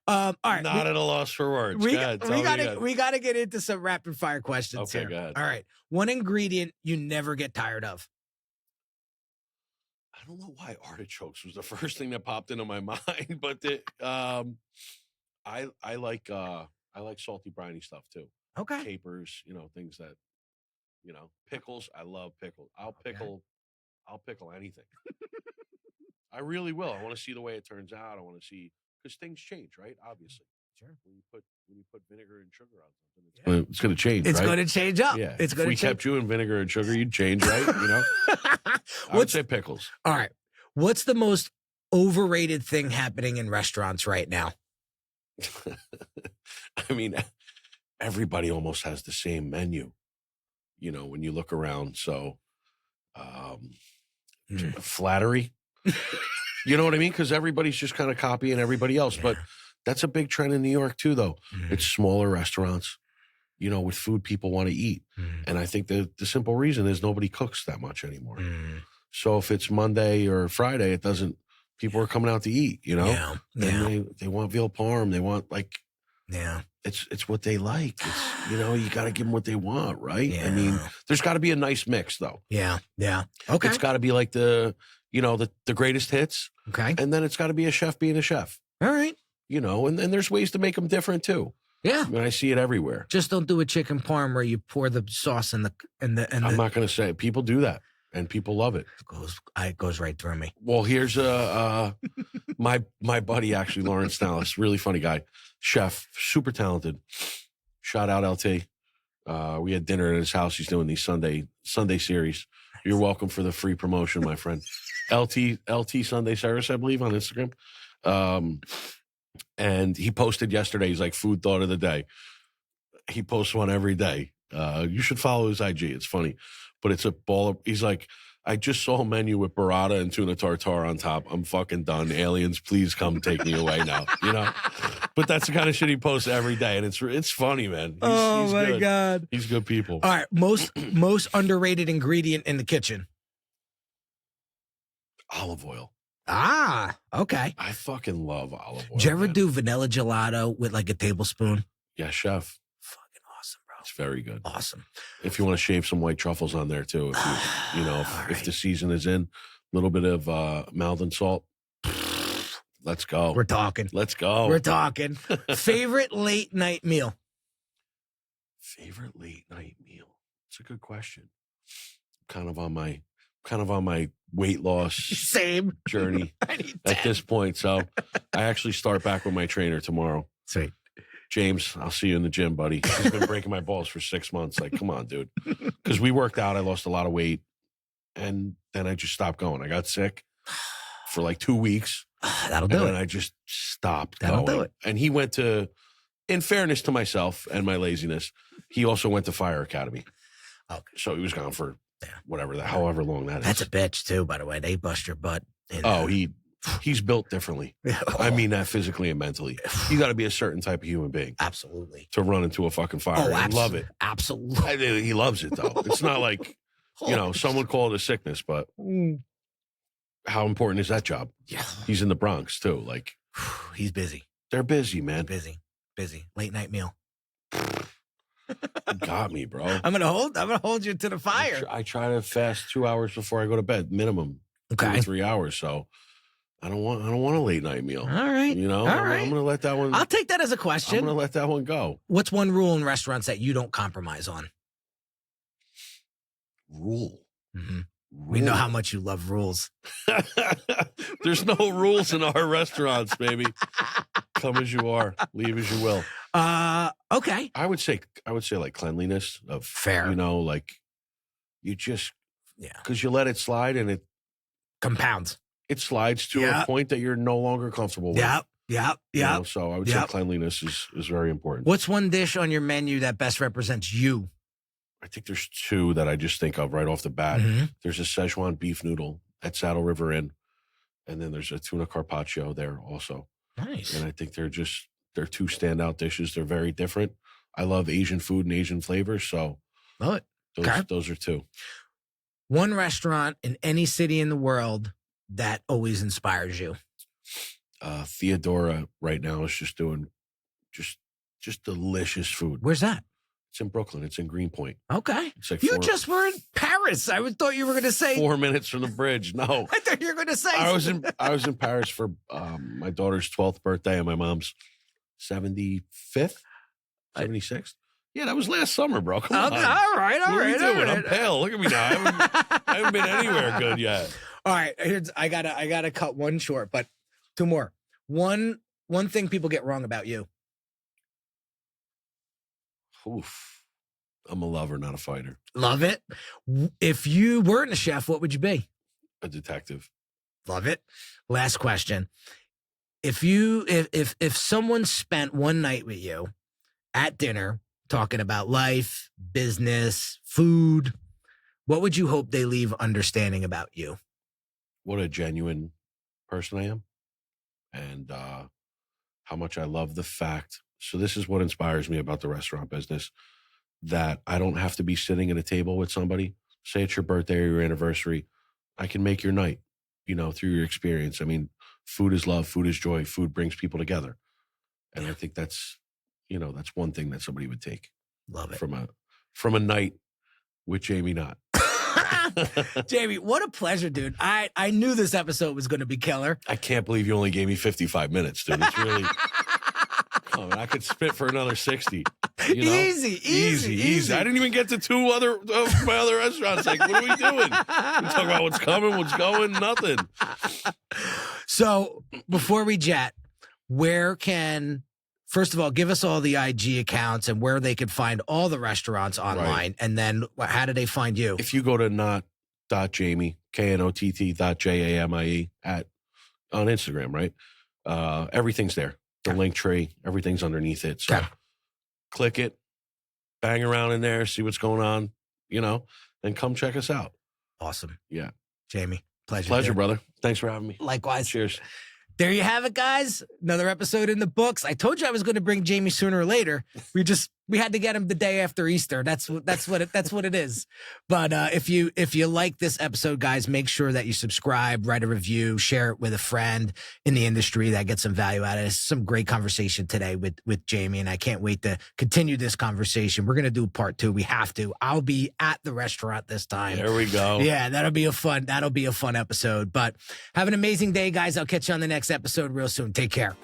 S1: All right.
S2: Not at a loss for words.
S1: We
S2: Go ahead, tell me again.
S1: got to get into some rapid fire questions
S2: Okay,
S1: here.
S2: go ahead.
S1: All right. One ingredient you never get tired of.
S2: I don't know why artichokes was the first thing that popped into my mind, but I like salty briny stuff too.
S1: Okay.
S2: Capers, things that pickles. I love pickles. I'll pickle anything. I really will. I want to see the way it turns out. I want to see, because things change, right? Obviously.
S1: Sure.
S2: When you put vinegar and sugar on something, it's going to change.
S1: It's
S2: right?
S1: going to change up.
S2: Yeah.
S1: It's
S2: If
S1: going
S2: we
S1: to change.
S2: kept you in vinegar and sugar, you'd change, right? I would say pickles.
S1: All right. What's the most overrated thing happening in restaurants right now?
S2: I mean, everybody almost has the same menu, when you look around. So, flattery, you know what I mean? Because everybody's just kind of copying everybody else.
S1: Yeah.
S2: But that's a big trend in New York too, though.
S1: Mm.
S2: It's smaller restaurants, with food people want to eat.
S1: Mm.
S2: And I think the simple reason is nobody cooks that much anymore.
S1: Mm.
S2: So if it's Monday or Friday, people are coming out to eat,
S1: Yeah.
S2: and they want veal parm. They want
S1: Yeah.
S2: it's what they like. It's, you got to give them what they want, right?
S1: Yeah.
S2: I mean, there's got to be a nice mix though.
S1: Yeah. Yeah. Okay.
S2: It's got to be like the greatest hits,
S1: Okay.
S2: and then it's got to be a chef being a chef,
S1: All right.
S2: and there's ways to make them different too.
S1: Yeah.
S2: I mean, I see it everywhere.
S1: Just don't do a chicken parm where you pour the sauce in the.
S2: I'm not going to say it. People do that, and people love it.
S1: It goes right through me.
S2: Well, here's my buddy, actually, Lawrence Dallas, really funny guy, chef, super talented. Shout out LT. We had dinner at his house. He's doing these Sunday series. You're welcome for the free promotion, my friend. LT Sunday Service, I believe, on Instagram. And he posted yesterday. He's like, food thought of the day. He posts one every day. You should follow his IG. It's funny, but it's a ball of. He's like, I just saw a menu with burrata and tuna tartare on top. I'm fucking done. Aliens, please come take me away now. You know, but that's the kind of shit he posts every day, and it's funny, man. He's
S1: my
S2: good.
S1: God,
S2: he's good people.
S1: All right, most underrated ingredient in the kitchen.
S2: Olive oil.
S1: Ah, okay.
S2: I fucking love olive oil.
S1: Did you ever
S2: man.
S1: do vanilla gelato with like a tablespoon?
S2: Yeah, chef.
S1: Fucking awesome, bro.
S2: It's very good.
S1: Awesome.
S2: If you want to shave some white truffles on there too, if the season is in, a little bit of Maldon salt. Let's go.
S1: We're talking.
S2: Let's go.
S1: We're talking. Favorite late night meal?
S2: Favorite late night meal? It's a good question. Kind of on my weight loss
S1: Same
S2: journey at this point. So I actually start back with my trainer tomorrow.
S1: Sweet.
S2: James, I'll see you in the gym, buddy. He's been breaking my balls for 6 months. Like, come on, dude. Because we worked out. I lost a lot of weight. And then I just stopped going. I got sick for like 2 weeks.
S1: That'll do it.
S2: And I just stopped
S1: That'll
S2: going.
S1: do it.
S2: And he went to, in fairness to myself and my laziness, he also went to Fire Academy.
S1: Okay.
S2: So he was gone for however long that is.
S1: That's a bitch too, by the way. They bust your butt.
S2: He's built differently. I mean that physically and mentally. You got to be a certain type of human being.
S1: Absolutely.
S2: To run into a fucking fire. I love it.
S1: Absolutely.
S2: He loves it though. It's not like, some would call it a sickness, but how important is that job?
S1: Yeah.
S2: He's in the Bronx too. Like,
S1: he's busy.
S2: They're busy, man.
S1: Busy. Late night meal.
S2: You got me, bro.
S1: I'm gonna hold you to the fire.
S2: I try to fast 2 hours before I go to bed, minimum.
S1: Okay.
S2: 2 to 3 hours. So I don't want a late night meal.
S1: All right.
S2: You know,
S1: all right.
S2: I'm gonna let that one.
S1: I'll take that as a question.
S2: I'm gonna let that one go.
S1: What's one rule in restaurants that you don't compromise on?
S2: Rule.
S1: Mm-hmm. We know how much you love rules.
S2: There's no rules in our restaurants, baby. Come as you are, leave as you will.
S1: Okay.
S2: I would say like cleanliness of
S1: fair.
S2: Like you just because you let it slide and it
S1: compounds.
S2: It slides to a point that you're no longer comfortable with.
S1: Yeah.
S2: So I would say cleanliness is very important.
S1: What's one dish on your menu that best represents you?
S2: I think there's two that I just think of right off the bat.
S1: Mm-hmm.
S2: There's a Szechuan beef noodle at Saddle River Inn, and then there's a tuna carpaccio there also.
S1: Nice.
S2: And I think they're two standout dishes. They're very different. I love Asian food and Asian flavors, so
S1: love it.
S2: Those are two.
S1: One restaurant in any city in the world that always inspires you.
S2: Theodora right now is just doing just delicious food.
S1: Where's that?
S2: It's in Brooklyn. It's in Greenpoint.
S1: Okay.
S2: It's like
S1: you just were in Paris. I thought you were going to say
S2: 4 minutes from the bridge. No,
S1: I thought you were going to say
S2: I was in Paris for my daughter's 12th birthday and my mom's 75th, 76th. Yeah, that was last summer, bro. Come on.
S1: All right.
S2: What are you doing? I'm pale. Look at me now. I haven't been anywhere good yet.
S1: All right. I gotta cut one short, but two more. One thing people get wrong about you.
S2: Oof. I'm a lover, not a fighter.
S1: Love it. If you weren't a chef, what would you be?
S2: A detective.
S1: Love it. Last question. If someone spent one night with you at dinner talking about life, business, food, what would you hope they leave understanding about you?
S2: What a genuine person I am. And how much I love the fact. So this is what inspires me about the restaurant business, that I don't have to be sitting at a table with somebody. Say it's your birthday or your anniversary. I can make your night, through your experience. I mean, food is love, food is joy, food brings people together. And I think that's one thing that somebody would take.
S1: Love it.
S2: From a night with Jamie Knott.
S1: Jamie, what a pleasure, dude. I knew this episode was going to be killer.
S2: I can't believe you only gave me 55 minutes, dude. It's really... Oh, man, I could spit for another 60. You know?
S1: Easy.
S2: I didn't even get to two other of my other restaurants. Like, what are we doing? We talk about what's coming, what's going, nothing.
S1: So before we jet, first of all, give us all the IG accounts and where they could find all the restaurants online.
S2: Right.
S1: And then how do they find you?
S2: If you go to knott.jamie, KNOTT.JAMIE on Instagram, right? Everything's there. The link tree, everything's underneath it. So click it, bang around in there, see what's going on, and come check us out.
S1: Awesome.
S2: Yeah.
S1: Jamie, pleasure.
S2: Pleasure, brother. Thanks for having me.
S1: Likewise.
S2: Cheers.
S1: There you have it, guys. Another episode in the books. I told you I was going to bring Jamie sooner or later. We had to get him the day after Easter. That's what it is. But if you like this episode, guys, make sure that you subscribe, write a review, share it with a friend in the industry that gets some value out of it. It's some great conversation today with Jamie, and I can't wait to continue this conversation. We're going to do part 2. We have to. I'll be at the restaurant this time.
S2: There we go.
S1: Yeah, that'll be a fun episode. But have an amazing day, guys. I'll catch you on the next episode real soon. Take care.